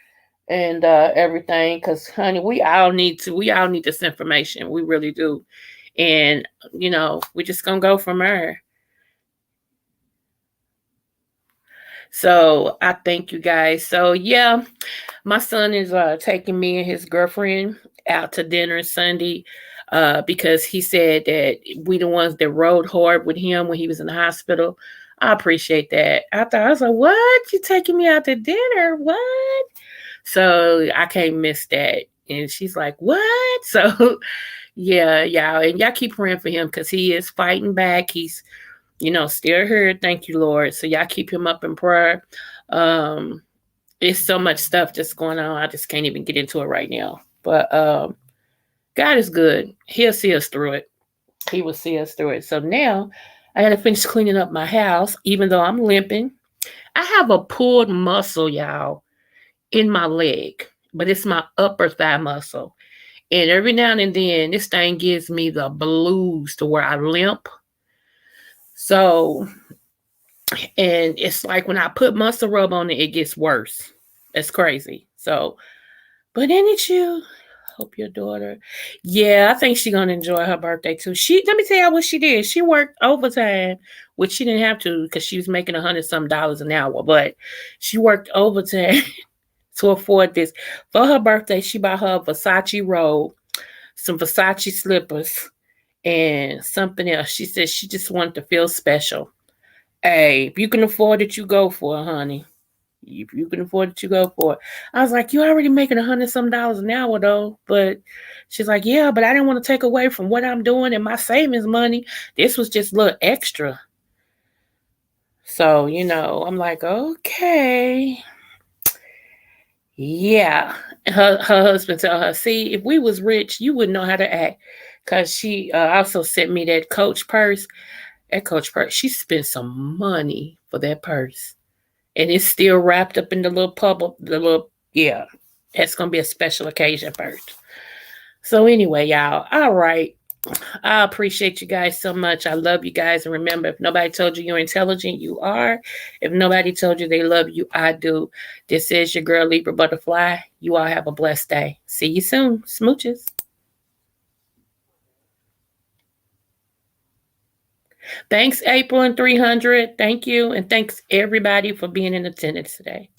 and everything, because honey, we all need this information. We really do. And we're just gonna go from there. So I thank you guys. So yeah, my son is taking me and his girlfriend out to dinner Sunday because he said that we the ones that rode hard with him when he was in the hospital. I appreciate that. I was like, what? You taking me out to dinner? What? So I can't miss that. And she's like, what? So yeah, y'all. And y'all keep praying for him because he is fighting back. He's, still here. Thank you, Lord. So y'all keep him up in prayer. Um, it's so much stuff that's going on. I just can't even get into it right now. But God is good. He'll see us through it. He will see us through it. So now I got to finish cleaning up my house, even though I'm limping. I have a pulled muscle, y'all, in my leg, but it's my upper thigh muscle. And every now and then, this thing gives me the blues to where I limp. So, and it's like when I put muscle rub on it, it gets worse. It's crazy. So, but ain't it you? Hope your daughter. Yeah, I think she's gonna enjoy her birthday too. Let me tell you what she did. She worked overtime, which she didn't have to because she was making $100 some an hour, but she worked overtime to afford this. For her birthday, she bought her a Versace robe, some Versace slippers, and something else. She said she just wanted to feel special. Hey, if you can afford it, you go for it, honey. If you can afford it, you go for it. I was like, you already making $100 some an hour though. But she's like, yeah, but I didn't want to take away from what I'm doing and my savings money. This was just a little extra. So, I'm like, okay. Yeah. Her husband told her, see, if we was rich, you wouldn't know how to act. Cause she also sent me that Coach purse. That Coach purse, she spent some money for that purse. And it's still wrapped up in the little bubble, the little, yeah. That's gonna be a special occasion first. So anyway, y'all, all right. I appreciate you guys so much. I love you guys. And remember, if nobody told you you're intelligent, you are. If nobody told you they love you, I do. This is your girl, Libra Butterfly. You all have a blessed day. See you soon. Smooches. Thanks, April and 300. Thank you. And thanks, everybody, for being in attendance today.